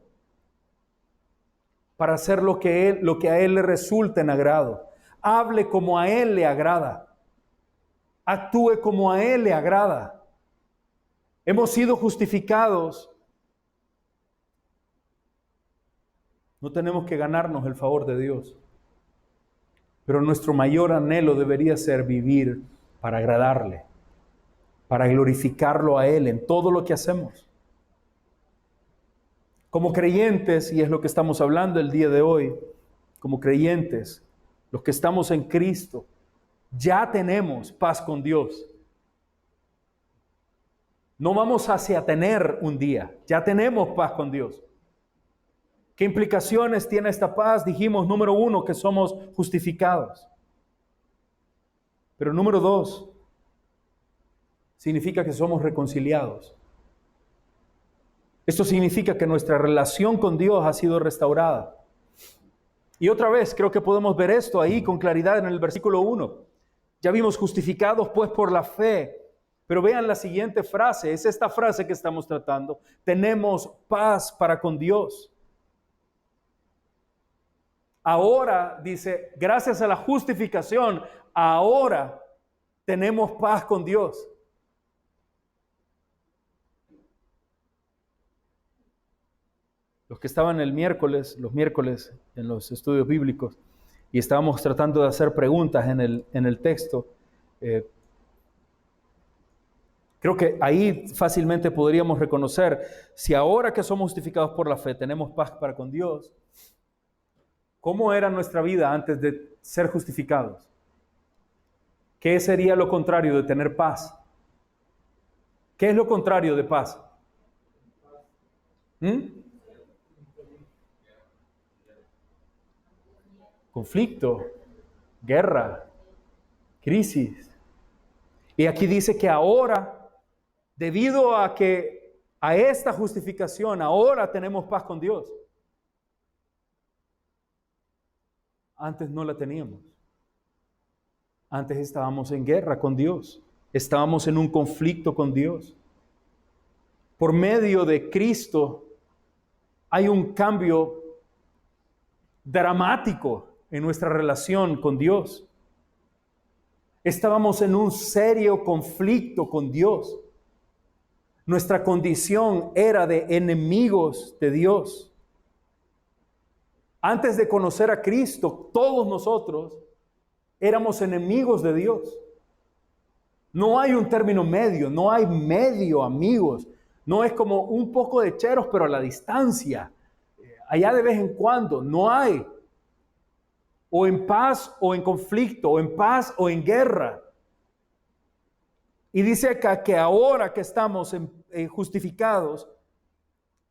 para hacer lo que a Él le resulte en agrado. Hable como a Él le agrada. Actúe como a Él le agrada. Hemos sido justificados. No tenemos que ganarnos el favor de Dios. Pero nuestro mayor anhelo debería ser vivir para agradarle, para glorificarlo a Él en todo lo que hacemos. Como creyentes, y es lo que estamos hablando el día de hoy, como creyentes, los que estamos en Cristo, ya tenemos paz con Dios. No vamos hacia tener un día, ya tenemos paz con Dios. ¿Qué implicaciones tiene esta paz? Dijimos, número 1, que somos justificados. Pero número 2, significa que somos reconciliados. Esto significa que nuestra relación con Dios ha sido restaurada. Y otra vez, creo que podemos ver esto ahí con claridad en el versículo 1. Ya vimos justificados pues por la fe. Pero vean la siguiente frase, es esta frase que estamos tratando. Tenemos paz para con Dios. Ahora, dice, gracias a la justificación, ahora tenemos paz con Dios. Los que estaban los miércoles en los estudios bíblicos, y estábamos tratando de hacer preguntas en el texto, creo que ahí fácilmente podríamos reconocer, si ahora que somos justificados por la fe tenemos paz para con Dios, ¿cómo era nuestra vida antes de ser justificados? ¿Qué sería lo contrario de tener paz? ¿Qué es lo contrario de paz? Conflicto, guerra, crisis. Y aquí dice que ahora, debido a esta justificación, ahora tenemos paz con Dios. Antes no la teníamos. Antes estábamos en guerra con Dios. Estábamos en un conflicto con Dios. Por medio de Cristo hay un cambio dramático en nuestra relación con Dios. Estábamos en un serio conflicto con Dios. Nuestra condición era de enemigos de Dios. Antes de conocer a Cristo, todos nosotros éramos enemigos de Dios. No hay un término medio, no hay medio amigos. No es como un poco de cheros, pero a la distancia. Allá de vez en cuando, no hay. O en paz o en conflicto, o en paz o en guerra. Y dice acá que ahora que estamos justificados,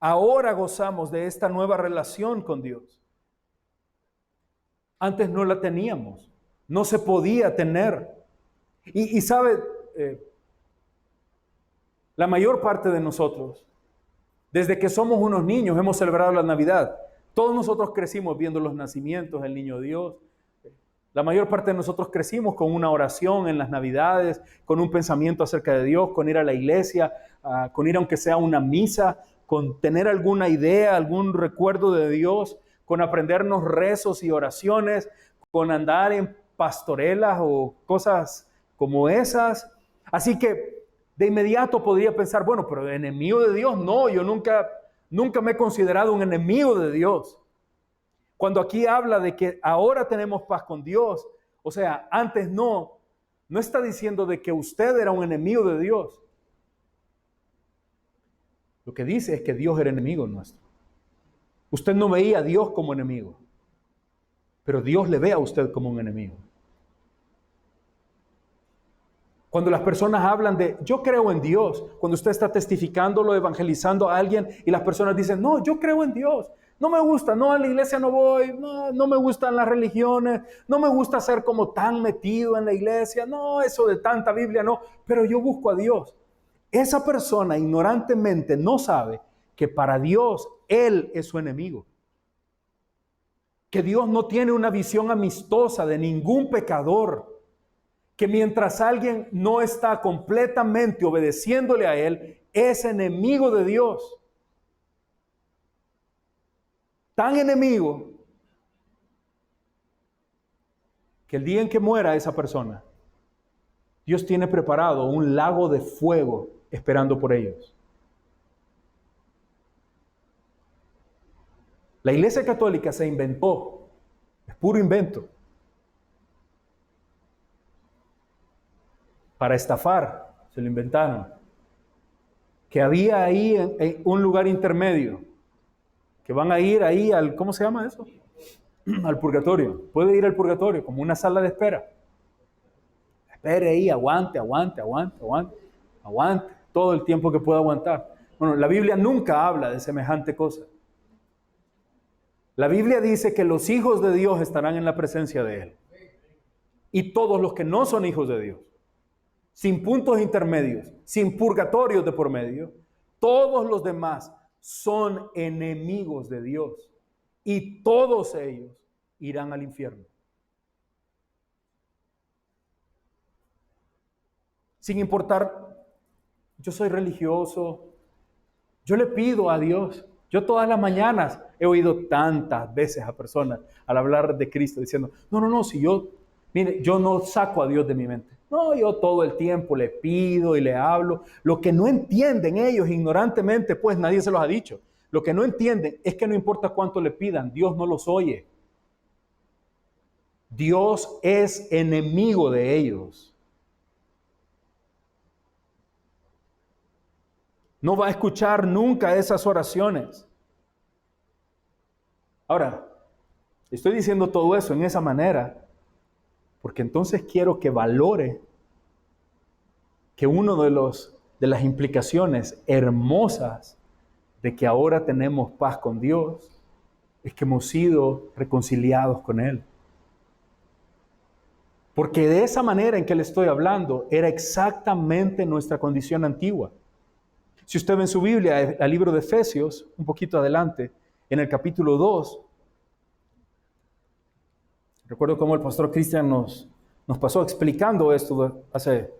ahora gozamos de esta nueva relación con Dios. Antes no la teníamos, no se podía tener. Y sabe, la mayor parte de nosotros, desde que somos unos niños, hemos celebrado la Navidad. Todos nosotros crecimos viendo los nacimientos del niño Dios. La mayor parte de nosotros crecimos con una oración en las Navidades, con un pensamiento acerca de Dios, con ir a la iglesia, con ir aunque sea a una misa, con tener alguna idea, algún recuerdo de Dios, con aprendernos rezos y oraciones, con andar en pastorelas o cosas como esas. Así que de inmediato podría pensar, bueno, pero enemigo de Dios, no, yo nunca me he considerado un enemigo de Dios. Cuando aquí habla de que ahora tenemos paz con Dios, o sea, antes no está diciendo de que usted era un enemigo de Dios. Lo que dice es que Dios era enemigo nuestro. Usted no veía a Dios como enemigo, pero Dios le ve a usted como un enemigo. Cuando las personas hablan de, yo creo en Dios, cuando usted está testificándolo, evangelizando a alguien y las personas dicen, no, yo creo en Dios, no me gusta, no, a la iglesia no voy, no me gustan las religiones, no me gusta ser como tan metido en la iglesia, no, eso de tanta Biblia no, pero yo busco a Dios. Esa persona ignorantemente no sabe que para Dios Él es su enemigo. que Dios no tiene una visión amistosa de ningún pecador, que mientras alguien no está completamente obedeciéndole a Él, es enemigo de Dios. Tan enemigo que el día en que muera esa persona, Dios tiene preparado un lago de fuego esperando por ellos. La Iglesia Católica se inventó, es puro invento, para estafar, se lo inventaron, que había ahí un lugar intermedio, que van a ir ahí al, ¿cómo se llama eso? Al purgatorio. Puede ir al purgatorio como una sala de espera. Espere ahí, aguante todo el tiempo que pueda aguantar. Bueno, la Biblia nunca habla de semejante cosa. La Biblia dice que los hijos de Dios estarán en la presencia de Él. Y todos los que no son hijos de Dios, sin puntos intermedios, sin purgatorios de por medio, todos los demás son enemigos de Dios. Y todos ellos irán al infierno. Sin importar, yo soy religioso, yo le pido a Dios. Yo todas las mañanas he oído tantas veces a personas al hablar de Cristo diciendo, no, si yo, mire, yo no saco a Dios de mi mente. No, yo todo el tiempo le pido y le hablo. Lo que no entienden ellos ignorantemente, pues nadie se los ha dicho. Lo que no entienden es que no importa cuánto le pidan, Dios no los oye. Dios es enemigo de ellos. No va a escuchar nunca esas oraciones. Ahora, estoy diciendo todo eso en esa manera, porque entonces quiero que valore que uno de las implicaciones hermosas de que ahora tenemos paz con Dios es que hemos sido reconciliados con Él. Porque de esa manera en que le estoy hablando era exactamente nuestra condición antigua. Si usted ve en su Biblia, el libro de Efesios, un poquito adelante, en el capítulo 2, recuerdo cómo el pastor Cristian nos pasó explicando esto hace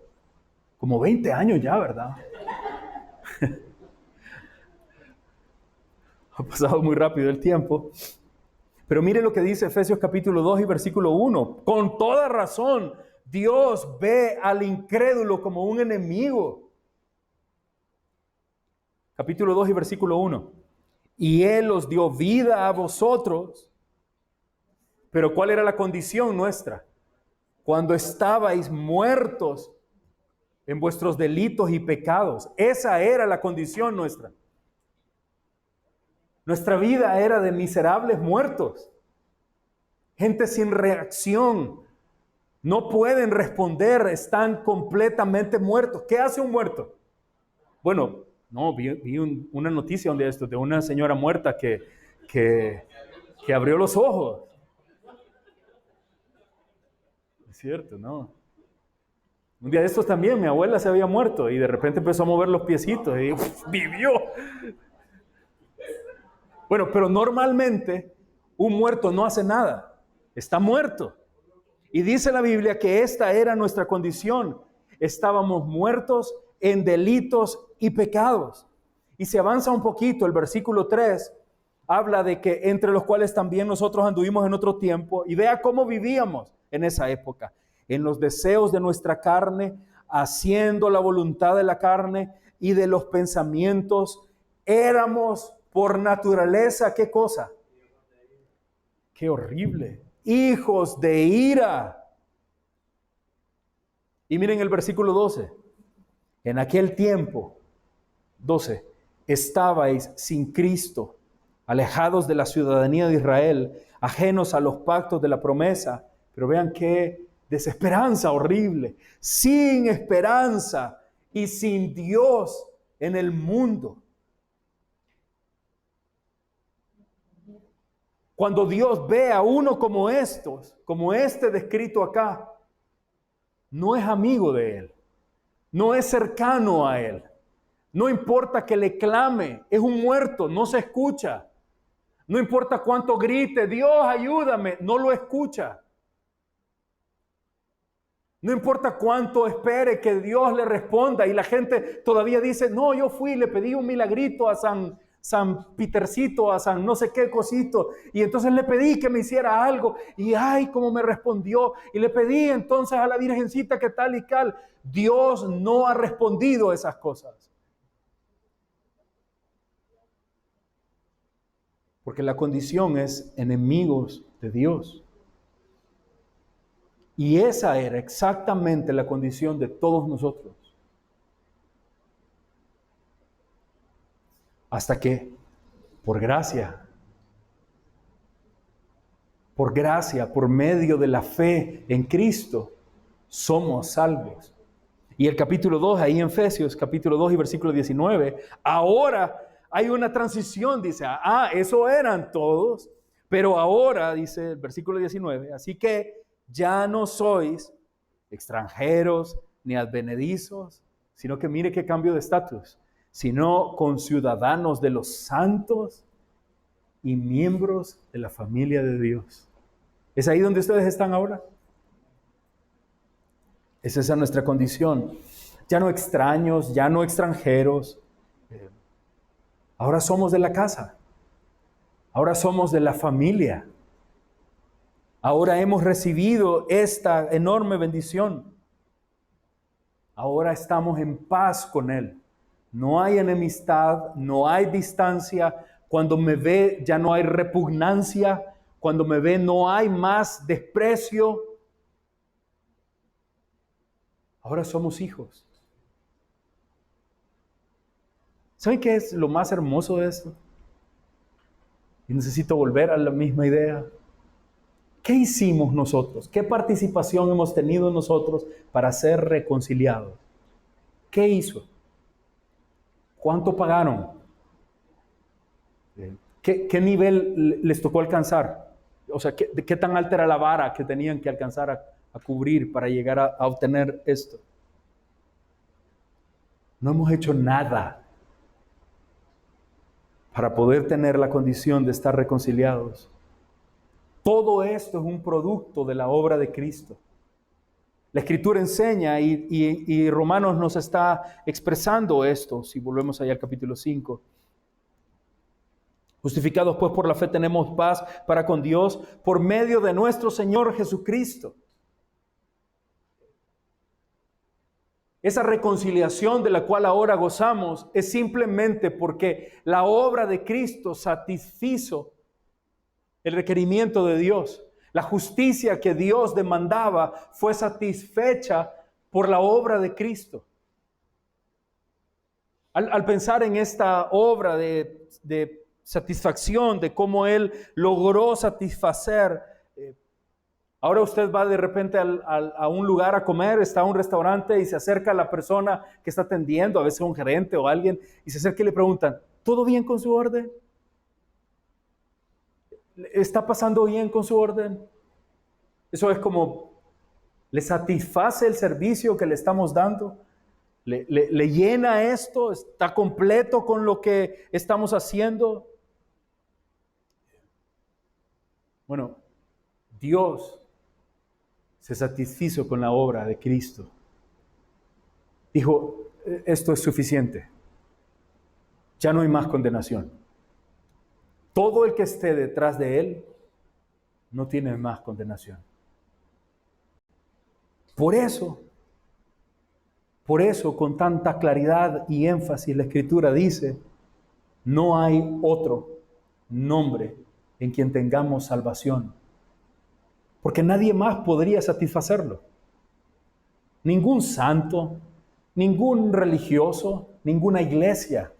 como 20 años ya, ¿verdad? Ha pasado muy rápido el tiempo. Pero mire lo que dice Efesios capítulo 2 y versículo 1. Con toda razón, Dios ve al incrédulo como un enemigo. Capítulo 2 y versículo 1. Y Él os dio vida a vosotros. Pero ¿cuál era la condición nuestra? Cuando estabais muertos en vuestros delitos y pecados. Esa era la condición nuestra. Nuestra vida era de miserables muertos. Gente sin reacción. No pueden responder, están completamente muertos. ¿Qué hace un muerto? Bueno, no, vi una noticia de una señora muerta que abrió los ojos. Es cierto, ¿no? Un día de estos también, mi abuela se había muerto y de repente empezó a mover los piecitos y vivió. Bueno, pero normalmente un muerto no hace nada, está muerto. Y dice la Biblia que esta era nuestra condición. Estábamos muertos en delitos y pecados. Y se avanza un poquito, el versículo 3 habla de que entre los cuales también nosotros anduvimos en otro tiempo, y vea cómo vivíamos en esa época, en los deseos de nuestra carne, haciendo la voluntad de la carne y de los pensamientos. Éramos por naturaleza, ¿qué cosa? ¡Qué horrible! Hijos de ira. Y miren el versículo 12. En aquel tiempo, 12, estabais sin Cristo, alejados de la ciudadanía de Israel, ajenos a los pactos de la promesa. Pero vean qué desesperanza horrible, sin esperanza y sin Dios en el mundo. Cuando Dios ve a uno como estos, como este descrito acá, no es amigo de Él, no es cercano a Él. No importa que le clame, es un muerto, no se escucha. No importa cuánto grite, Dios ayúdame, no lo escucha. No importa cuánto espere que Dios le responda y la gente todavía dice, no, yo fui, le pedí un milagrito a San Petercito, a San no sé qué cosito, y entonces le pedí que me hiciera algo, y ay, cómo me respondió, y le pedí entonces a la Virgencita que tal y tal. Dios no ha respondido esas cosas. Porque la condición es enemigos de Dios. Y esa era exactamente la condición de todos nosotros. Hasta que, por gracia, por medio de la fe en Cristo, somos salvos. Y el capítulo 2, ahí en Efesios, capítulo 2 y versículo 19, ahora hay una transición, dice, eso eran todos, pero ahora, dice el versículo 19, así que ya no sois extranjeros ni advenedizos, sino que mire qué cambio de estatus, sino conciudadanos de los santos y miembros de la familia de Dios. ¿Es ahí donde ustedes están ahora? Es esa nuestra condición. Ya no extraños, ya no extranjeros. Ahora somos de la casa. Ahora somos de la familia. Ahora hemos recibido esta enorme bendición. Ahora estamos en paz con Él. No hay enemistad, no hay distancia. Cuando me ve ya no hay repugnancia. Cuando me ve no hay más desprecio. Ahora somos hijos. ¿Saben qué es lo más hermoso de esto? Y necesito volver a la misma idea. ¿Qué hicimos nosotros? ¿Qué participación hemos tenido nosotros para ser reconciliados? ¿Qué hizo? ¿Cuánto pagaron? ¿Qué nivel les tocó alcanzar? O sea, ¿qué tan alta era la vara que tenían que alcanzar a cubrir para llegar a obtener esto? No hemos hecho nada para poder tener la condición de estar reconciliados. Todo esto es un producto de la obra de Cristo. La Escritura enseña y Romanos nos está expresando esto, si volvemos allá al capítulo 5. Justificados pues por la fe tenemos paz para con Dios por medio de nuestro Señor Jesucristo. Esa reconciliación de la cual ahora gozamos es simplemente porque la obra de Cristo satisfizo el requerimiento de Dios. La justicia que Dios demandaba fue satisfecha por la obra de Cristo. Al pensar en esta obra de satisfacción, de cómo Él logró satisfacer, ahora usted va de repente a un lugar a comer, está en un restaurante y se acerca a la persona que está atendiendo, a veces un gerente o alguien, y se acerca y le preguntan, ¿todo bien con su orden? ¿Está pasando bien con su orden? Eso es como, ¿le satisface el servicio que le estamos dando? ¿Le llena esto? ¿Está completo con lo que estamos haciendo? Bueno, Dios se satisfizo con la obra de Cristo. Dijo, esto es suficiente. Ya no hay más condenación. Todo el que esté detrás de Él no tiene más condenación. Por eso, con tanta claridad y énfasis, la Escritura dice, no hay otro nombre en quien tengamos salvación. Porque nadie más podría satisfacerlo. Ningún santo, ningún religioso, ninguna iglesia,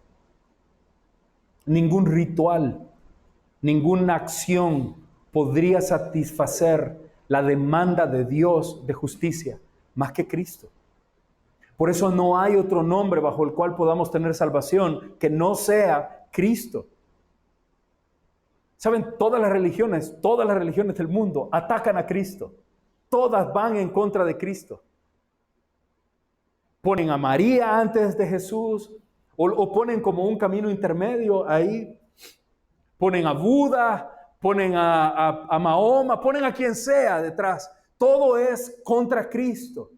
ningún ritual, ninguna acción podría satisfacer la demanda de Dios de justicia más que Cristo. Por eso no hay otro nombre bajo el cual podamos tener salvación que no sea Cristo. ¿Saben? Todas las religiones del mundo atacan a Cristo. Todas van en contra de Cristo. Ponen a María antes de Jesús o ponen como un camino intermedio ahí. Ponen a Buda, ponen a Mahoma, ponen a quien sea detrás. Todo es contra Cristo.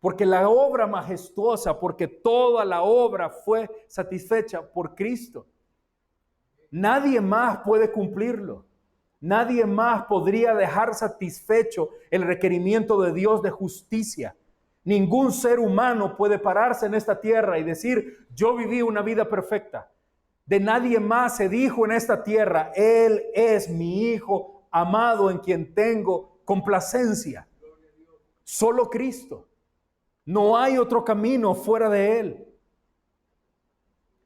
Porque la obra majestuosa, porque toda la obra fue satisfecha por Cristo. Nadie más puede cumplirlo. Nadie más podría dejar satisfecho el requerimiento de Dios de justicia. Ningún ser humano puede pararse en esta tierra y decir, yo viví una vida perfecta. De nadie más se dijo en esta tierra, Él es mi Hijo amado en quien tengo complacencia. Solo Cristo. No hay otro camino fuera de Él.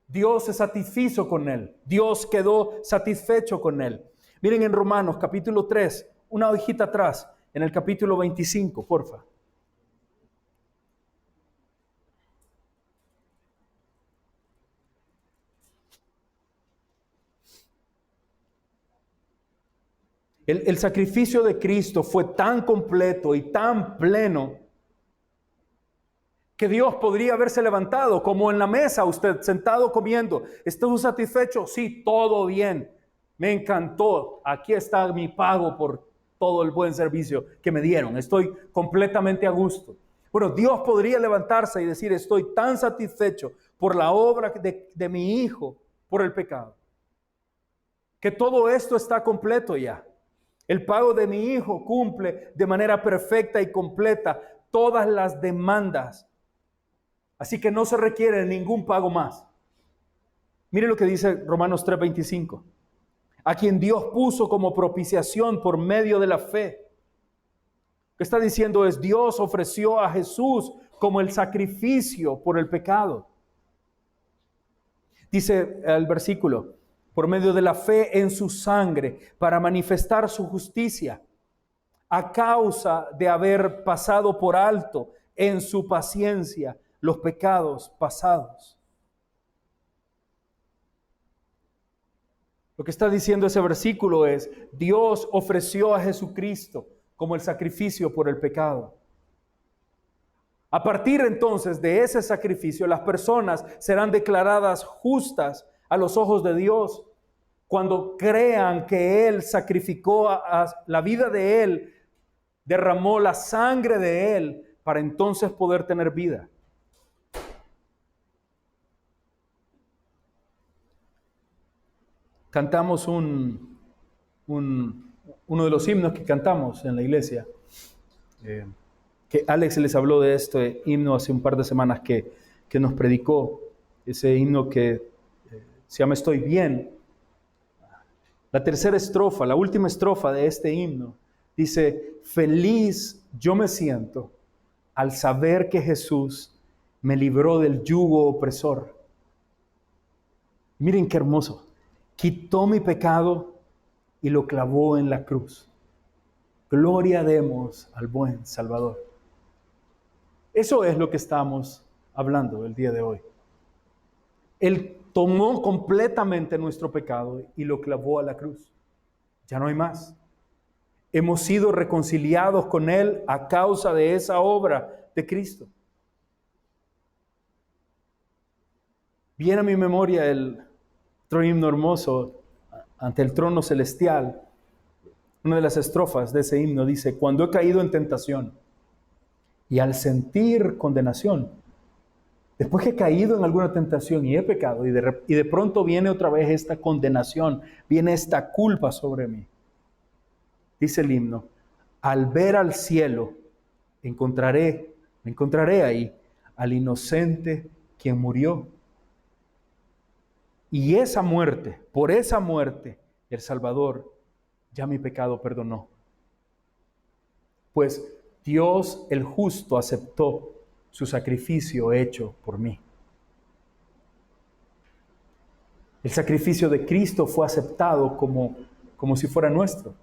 Dios se satisfizo con Él. Dios quedó satisfecho con Él. Miren en Romanos capítulo 3, una hojita atrás, en el capítulo 25, porfa. El sacrificio de Cristo fue tan completo y tan pleno que Dios podría haberse levantado, como en la mesa, usted sentado comiendo. ¿Estuvo satisfecho? Sí, todo bien. Me encantó. Aquí está mi pago por todo el buen servicio que me dieron. Estoy completamente a gusto. Bueno, Dios podría levantarse y decir, estoy tan satisfecho por la obra de mi Hijo, por el pecado, que todo esto está completo ya. El pago de mi Hijo cumple de manera perfecta y completa todas las demandas. Así que no se requiere ningún pago más. Mire lo que dice Romanos 3:25. A quien Dios puso como propiciación por medio de la fe. Lo que está diciendo es, Dios ofreció a Jesús como el sacrificio por el pecado. Dice el versículo, por medio de la fe en su sangre, para manifestar su justicia, a causa de haber pasado por alto en su paciencia los pecados pasados. Lo que está diciendo ese versículo es, Dios ofreció a Jesucristo como el sacrificio por el pecado. A partir entonces de ese sacrificio, las personas serán declaradas justas a los ojos de Dios cuando crean que Él sacrificó a la vida de Él, derramó la sangre de Él para entonces poder tener vida. Cantamos uno de los himnos que cantamos en la iglesia, que Alex les habló de este himno hace un par de semanas que nos predicó, ese himno que se llama Estoy bien. La tercera estrofa, la última estrofa de este himno, dice, feliz yo me siento al saber que Jesús me libró del yugo opresor. Miren qué hermoso. Quitó mi pecado y lo clavó en la cruz. Gloria demos al buen Salvador. Eso es lo que estamos hablando el día de hoy. Él tomó completamente nuestro pecado y lo clavó a la cruz. Ya no hay más. Hemos sido reconciliados con Él a causa de esa obra de Cristo. Viene a mi memoria el otro himno hermoso, ante el trono celestial. Una de las estrofas de ese himno dice, cuando he caído en tentación y al sentir condenación, después que he caído en alguna tentación y he pecado y de pronto viene otra vez esta condenación, viene esta culpa sobre mí. Dice el himno, al ver al cielo me encontraré ahí al inocente quien murió. Y esa muerte, por esa muerte, el Salvador ya mi pecado perdonó. Pues Dios el justo aceptó su sacrificio hecho por mí. El sacrificio de Cristo fue aceptado como si fuera nuestro.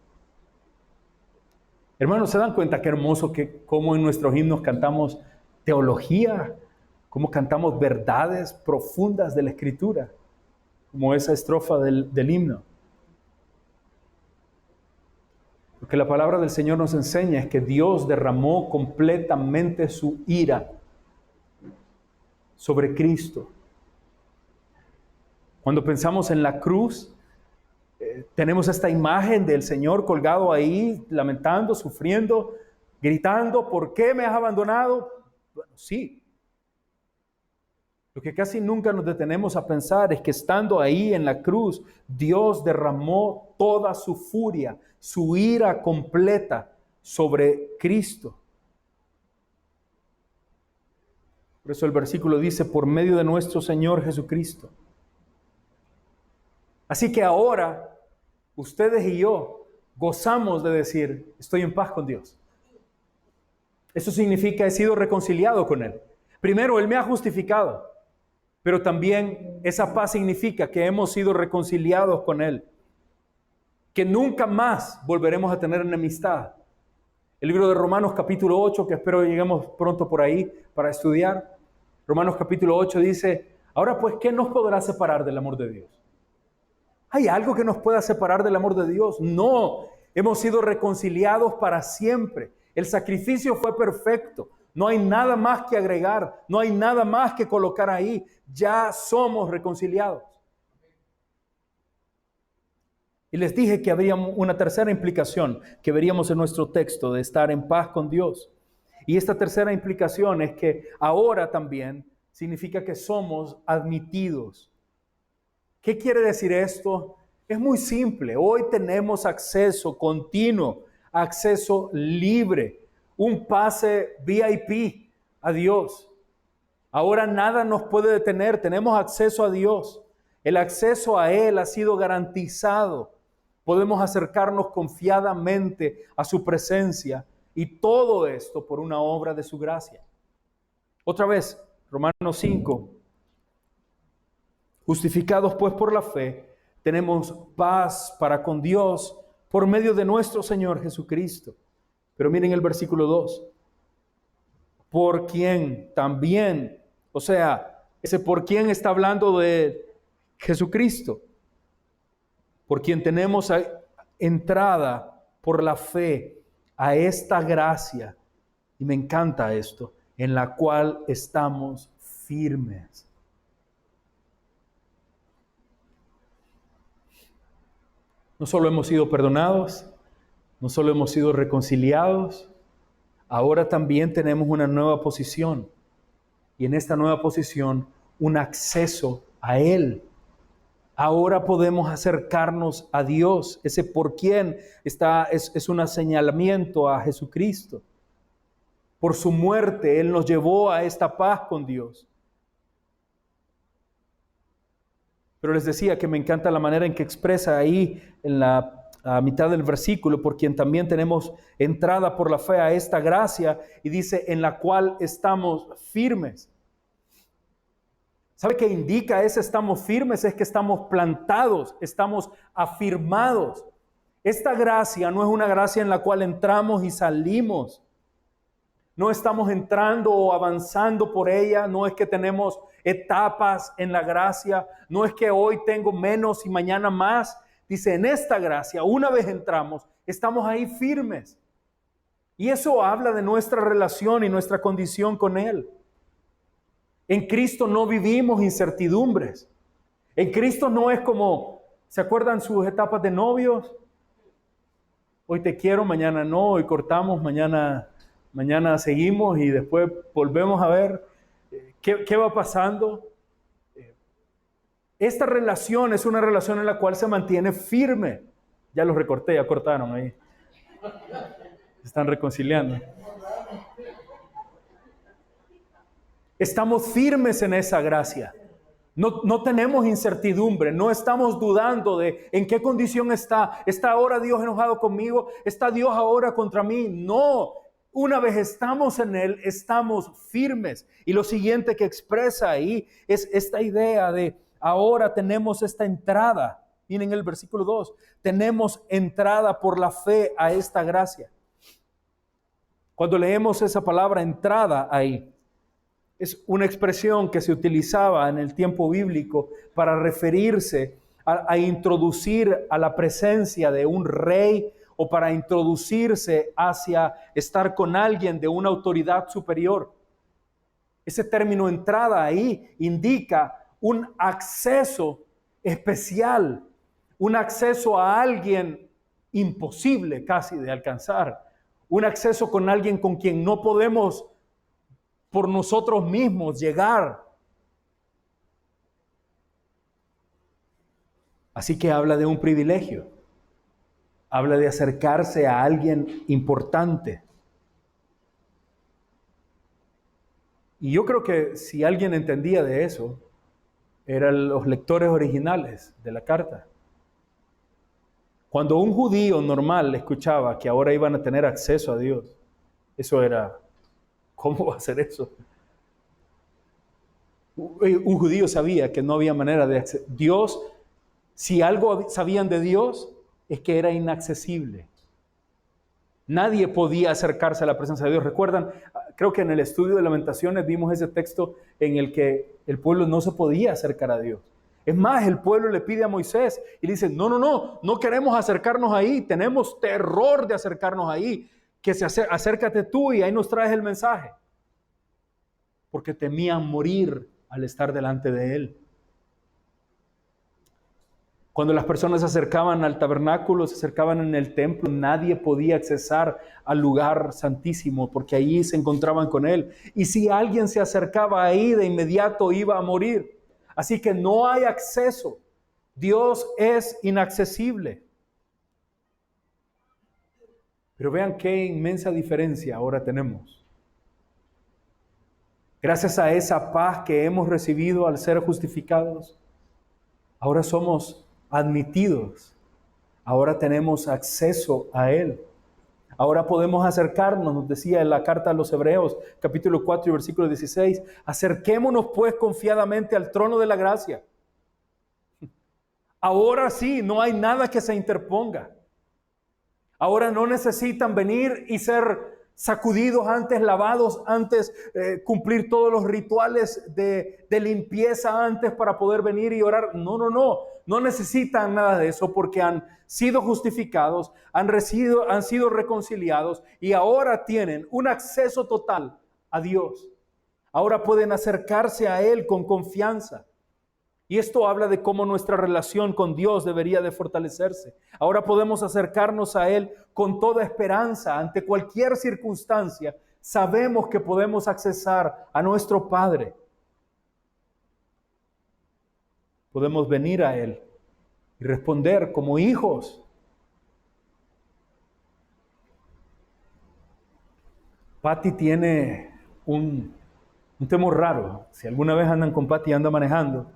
Hermanos, ¿se dan cuenta qué hermoso cómo en nuestros himnos cantamos teología? Cómo cantamos verdades profundas de la Escritura, como esa estrofa del himno. Lo que la palabra del Señor nos enseña es que Dios derramó completamente su ira sobre Cristo. Cuando pensamos en la cruz, Tenemos esta imagen del Señor colgado ahí, lamentando, sufriendo, gritando, ¿por qué me has abandonado? Bueno, sí. Lo que casi nunca nos detenemos a pensar es que estando ahí en la cruz, Dios derramó toda su furia, su ira completa sobre Cristo. Por eso el versículo dice, por medio de nuestro Señor Jesucristo. Así que ahora, ustedes y yo gozamos de decir, estoy en paz con Dios. Eso significa, he sido reconciliado con Él. Primero, Él me ha justificado, pero también esa paz significa que hemos sido reconciliados con Él. Que nunca más volveremos a tener enemistad. El libro de Romanos capítulo 8, que espero lleguemos pronto por ahí para estudiar. Romanos capítulo 8 dice, ahora pues, ¿qué nos podrá separar del amor de Dios? ¿Hay algo que nos pueda separar del amor de Dios? No, hemos sido reconciliados para siempre. El sacrificio fue perfecto. No hay nada más que agregar, no hay nada más que colocar ahí. Ya somos reconciliados. Y les dije que habría una tercera implicación que veríamos en nuestro texto de estar en paz con Dios. Y esta tercera implicación es que ahora también significa que somos admitidos. ¿Qué quiere decir esto? Es muy simple. Hoy tenemos acceso continuo, acceso libre, un pase VIP a Dios. Ahora nada nos puede detener, tenemos acceso a Dios. El acceso a Él ha sido garantizado. Podemos acercarnos confiadamente a su presencia y todo esto por una obra de su gracia. Otra vez, Romanos 5. Justificados pues por la fe, tenemos paz para con Dios por medio de nuestro Señor Jesucristo. Pero miren el versículo 2. Por quien también, o sea, ese por quien está hablando de Jesucristo. Por quien tenemos entrada por la fe a esta gracia, y me encanta esto, en la cual estamos firmes. No solo hemos sido perdonados, no solo hemos sido reconciliados, ahora también tenemos una nueva posición, y en esta nueva posición un acceso a Él. Ahora podemos acercarnos a Dios. Ese por quién es un señalamiento a Jesucristo. Por su muerte, Él nos llevó a esta paz con Dios. Pero les decía que me encanta la manera en que expresa ahí en a mitad del versículo, por quien también tenemos entrada por la fe a esta gracia, y dice, en la cual estamos firmes. ¿Sabe qué indica ese estamos firmes? Es que estamos plantados, estamos afirmados. Esta gracia no es una gracia en la cual entramos y salimos. No estamos entrando o avanzando por ella, no es que tenemos etapas en la gracia, no es que hoy tengo menos y mañana más. Dice, en esta gracia, una vez entramos, estamos ahí firmes. Y eso habla de nuestra relación y nuestra condición con Él. En Cristo no vivimos incertidumbres. En Cristo no es como, ¿se acuerdan sus etapas de novios? Hoy te quiero, mañana no, hoy cortamos, mañana seguimos y después volvemos a ver qué va pasando. Esta relación es una relación en la cual se mantiene firme. Ya los recorté, ya cortaron ahí. Se están reconciliando. Estamos firmes en esa gracia. No tenemos incertidumbre, no estamos dudando de en qué condición está. ¿Está ahora Dios enojado conmigo? ¿Está Dios ahora contra mí? No, una vez estamos en Él, estamos firmes. Y lo siguiente que expresa ahí es esta idea de ahora tenemos esta entrada. Miren el versículo 2, tenemos entrada por la fe a esta gracia. Cuando leemos esa palabra entrada ahí, es una expresión que se utilizaba en el tiempo bíblico para referirse a introducir a la presencia de un rey o para introducirse hacia estar con alguien de una autoridad superior. Ese término entrada ahí indica un acceso especial, un acceso a alguien imposible casi de alcanzar, un acceso con alguien con quien no podemos por nosotros mismos llegar. Así que habla de un privilegio, habla de acercarse a alguien importante. Y yo creo que si alguien entendía de eso, eran los lectores originales de la carta. Cuando un judío normal escuchaba que ahora iban a tener acceso a Dios, eso era, ¿cómo va a ser eso? Un judío sabía que no había manera de acceder. Dios, si algo sabían de Dios, es que era inaccesible. Nadie podía acercarse a la presencia de Dios. ¿Recuerdan? Creo que en el estudio de Lamentaciones vimos ese texto en el que el pueblo no se podía acercar a Dios. Es más, el pueblo le pide a Moisés y le dice, no queremos acercarnos ahí, tenemos terror de acercarnos ahí, que acércate tú y ahí nos traes el mensaje. Porque temían morir al estar delante de Él. Cuando las personas se acercaban al tabernáculo, se acercaban en el templo, nadie podía accesar al lugar santísimo porque allí se encontraban con Él. Y si alguien se acercaba ahí, de inmediato iba a morir. Así que no hay acceso. Dios es inaccesible. Pero vean qué inmensa diferencia ahora tenemos. Gracias a esa paz que hemos recibido al ser justificados, ahora somos admitidos. Ahora tenemos acceso a Él. Ahora podemos acercarnos, nos decía en la carta a los Hebreos, capítulo 4 y versículo 16, acerquémonos pues confiadamente al trono de la gracia. Ahora sí, no hay nada que se interponga. Ahora no necesitan venir y ser sacudidos antes, lavados antes, cumplir todos los rituales de limpieza antes para poder venir y orar. No necesitan nada de eso porque han sido justificados, han sido reconciliados y ahora tienen un acceso total a Dios. Ahora pueden acercarse a Él con confianza. Y esto habla de cómo nuestra relación con Dios debería de fortalecerse. Ahora podemos acercarnos a Él con toda esperanza. Ante cualquier circunstancia, sabemos que podemos accesar a nuestro Padre. Podemos venir a Él y responder como hijos. Patty tiene un temor raro. Si alguna vez andan con Patty y anda manejando,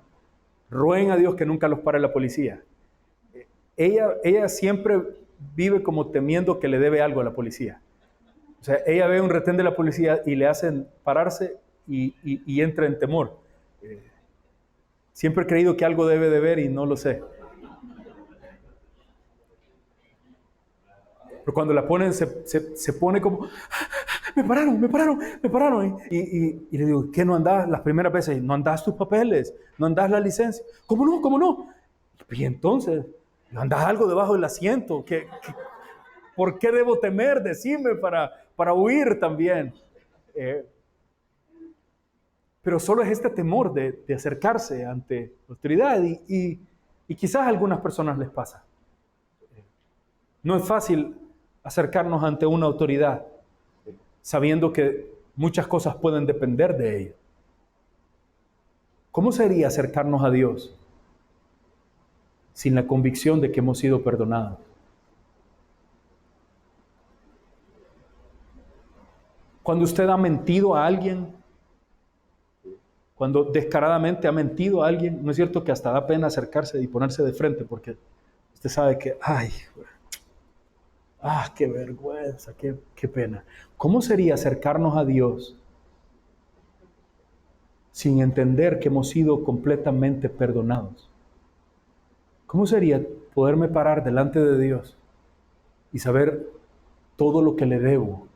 rueguen a Dios que nunca los pare la policía. Ella siempre vive como temiendo que le debe algo a la policía. O sea, ella ve un retén de la policía y le hacen pararse y entra en temor. Siempre he creído que algo debe de ver y no lo sé. Pero cuando la ponen se pone como, me pararon. Y le digo, ¿qué no andás? Las primeras veces, no andás tus papeles, no andás la licencia. ¿Cómo no? Y entonces, ¿no andás algo debajo del asiento? ¿Por qué debo temer? Decime para huir también. Pero solo es este temor de acercarse ante la autoridad y quizás a algunas personas les pasa. No es fácil acercarnos ante una autoridad sabiendo que muchas cosas pueden depender de ella. ¿Cómo sería acercarnos a Dios sin la convicción de que hemos sido perdonados? Cuando usted ha mentido a alguien, cuando descaradamente ha mentido a alguien, ¿no es cierto que hasta da pena acercarse y ponerse de frente porque usted sabe que, qué vergüenza, qué pena? ¿Cómo sería acercarnos a Dios sin entender que hemos sido completamente perdonados? ¿Cómo sería poderme parar delante de Dios y saber todo lo que le debo?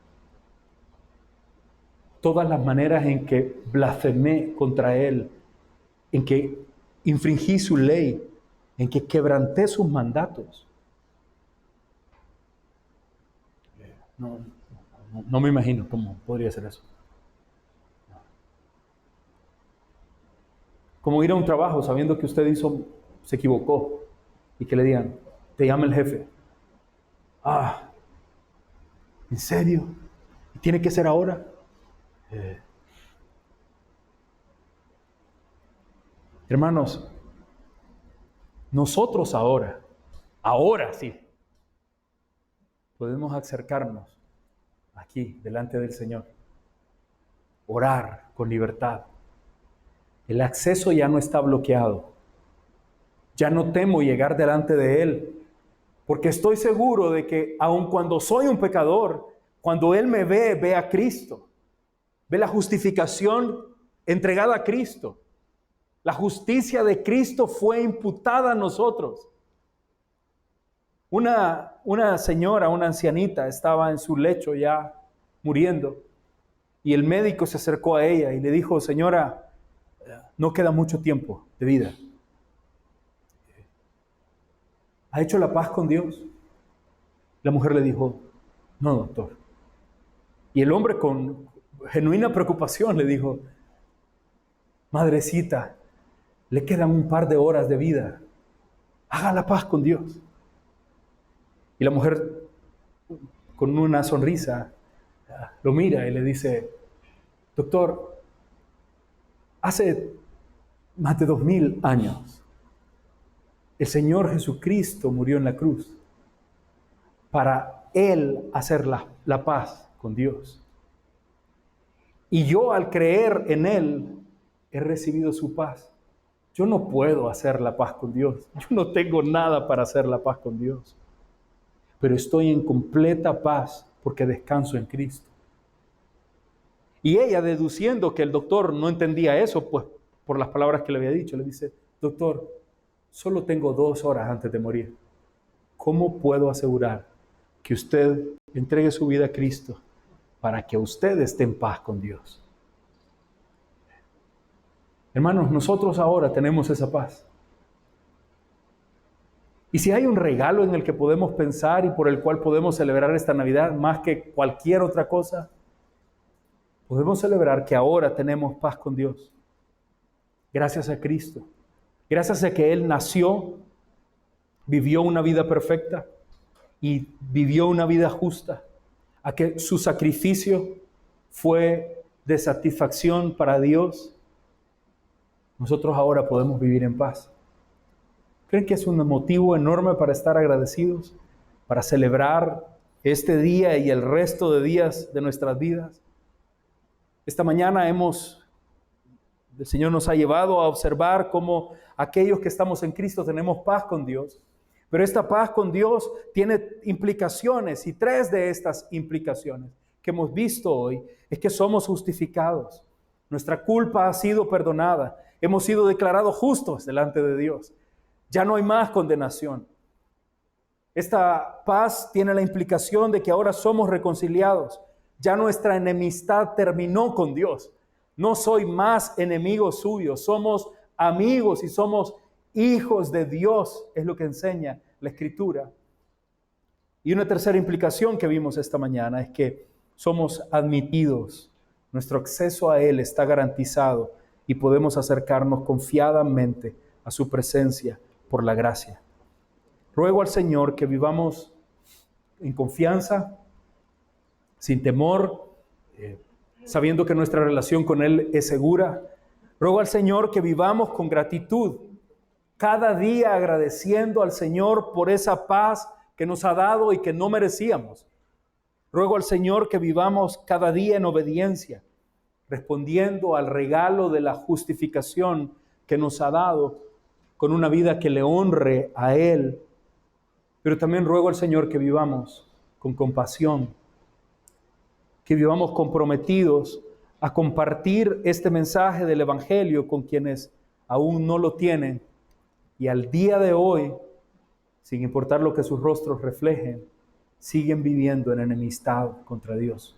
Todas las maneras en que blasfemé contra Él, en que infringí su ley, en que quebranté sus mandatos. No me imagino cómo podría ser eso. Como ir a un trabajo sabiendo que usted se equivocó. y que le digan, te llama el jefe. Ah, ¿en serio? ¿Y tiene que ser ahora? Hermanos, nosotros ahora sí, podemos acercarnos aquí, delante del Señor, orar con libertad. El acceso ya no está bloqueado. Ya no temo llegar delante de Él, porque estoy seguro de que aun cuando soy un pecador, cuando Él me ve a Cristo, ve la justificación entregada a Cristo. La justicia de Cristo fue imputada a nosotros. Una señora, una ancianita, estaba en su lecho ya muriendo, y el médico se acercó a ella y le dijo, señora, no queda mucho tiempo de vida. ¿Ha hecho la paz con Dios? La mujer le dijo, no, doctor. Y el hombre con genuina preocupación le dijo, madrecita, le quedan un par de horas de vida. Haga la paz con Dios. Y la mujer, con una sonrisa, lo mira y le dice, doctor, hace más de 2000 años, el Señor Jesucristo murió en la cruz para Él hacer la paz con Dios. Y yo, al creer en Él, he recibido su paz. Yo no puedo hacer la paz con Dios. Yo no tengo nada para hacer la paz con Dios. Pero estoy en completa paz porque descanso en Cristo. Y ella, deduciendo que el doctor no entendía eso, pues por las palabras que le había dicho, le dice, doctor, solo tengo 2 horas antes de morir. ¿Cómo puedo asegurar que usted entregue su vida a Cristo para que usted esté en paz con Dios? Hermanos, nosotros ahora tenemos esa paz. Y si hay un regalo en el que podemos pensar y por el cual podemos celebrar esta Navidad más que cualquier otra cosa, podemos celebrar que ahora tenemos paz con Dios. Gracias a Cristo. Gracias a que Él nació, vivió una vida perfecta y vivió una vida justa. A que su sacrificio fue de satisfacción para Dios. Nosotros ahora podemos vivir en paz. ¿Creen que es un motivo enorme para estar agradecidos? Para celebrar este día y el resto de días de nuestras vidas. Esta mañana el Señor nos ha llevado a observar cómo aquellos que estamos en Cristo tenemos paz con Dios. Pero esta paz con Dios tiene implicaciones, y 3 de estas implicaciones que hemos visto hoy es que somos justificados. Nuestra culpa ha sido perdonada. Hemos sido declarados justos delante de Dios. Ya no hay más condenación. Esta paz tiene la implicación de que ahora somos reconciliados. Ya nuestra enemistad terminó con Dios. No soy más enemigo suyo. Somos amigos y somos hijos de Dios, es lo que enseña la Escritura. Y una tercera implicación que vimos esta mañana es que somos admitidos. Nuestro acceso a Él está garantizado y podemos acercarnos confiadamente a su presencia por la gracia. Ruego al Señor que vivamos en confianza, sin temor, sabiendo que nuestra relación con Él es segura. Ruego al Señor que vivamos con gratitud, cada día agradeciendo al Señor por esa paz que nos ha dado y que no merecíamos. Ruego al Señor que vivamos cada día en obediencia, respondiendo al regalo de la justificación que nos ha dado con una vida que le honre a Él. Pero también ruego al Señor que vivamos con compasión, que vivamos comprometidos a compartir este mensaje del Evangelio con quienes aún no lo tienen y al día de hoy, sin importar lo que sus rostros reflejen, siguen viviendo en enemistad contra Dios.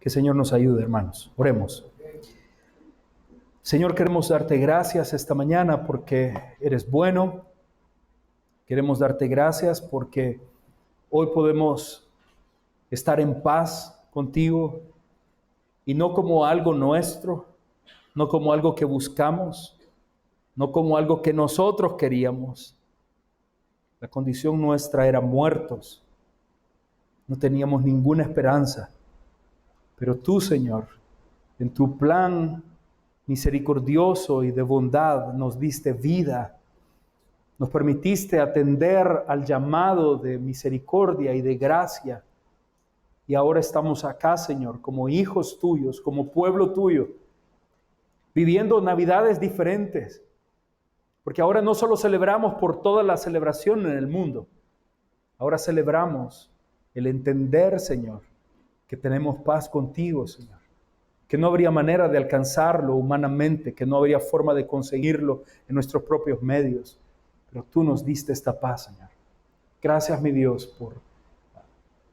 Que el Señor nos ayude, hermanos. Oremos. Señor, queremos darte gracias esta mañana porque eres bueno. Queremos darte gracias porque hoy podemos estar en paz contigo y no como algo nuestro, no como algo que buscamos, no como algo que nosotros queríamos, La condición nuestra era muertos. No teníamos ninguna esperanza. Pero tú, Señor, en tu plan misericordioso y de bondad nos diste vida. Nos permitiste atender al llamado de misericordia y de gracia. Y ahora estamos acá, Señor, como hijos tuyos, como pueblo tuyo, viviendo navidades diferentes. Porque ahora no solo celebramos por toda la celebración en el mundo, ahora celebramos el entender, Señor, que tenemos paz contigo, Señor. Que no habría manera de alcanzarlo humanamente, que no habría forma de conseguirlo en nuestros propios medios. Pero tú nos diste esta paz, Señor. Gracias, mi Dios, por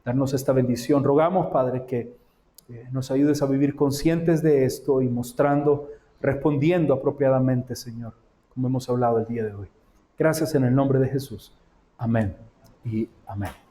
darnos esta bendición. Rogamos, Padre, que nos ayudes a vivir conscientes de esto y respondiendo apropiadamente, Señor, como hemos hablado el día de hoy. Gracias en el nombre de Jesús. Amén y amén.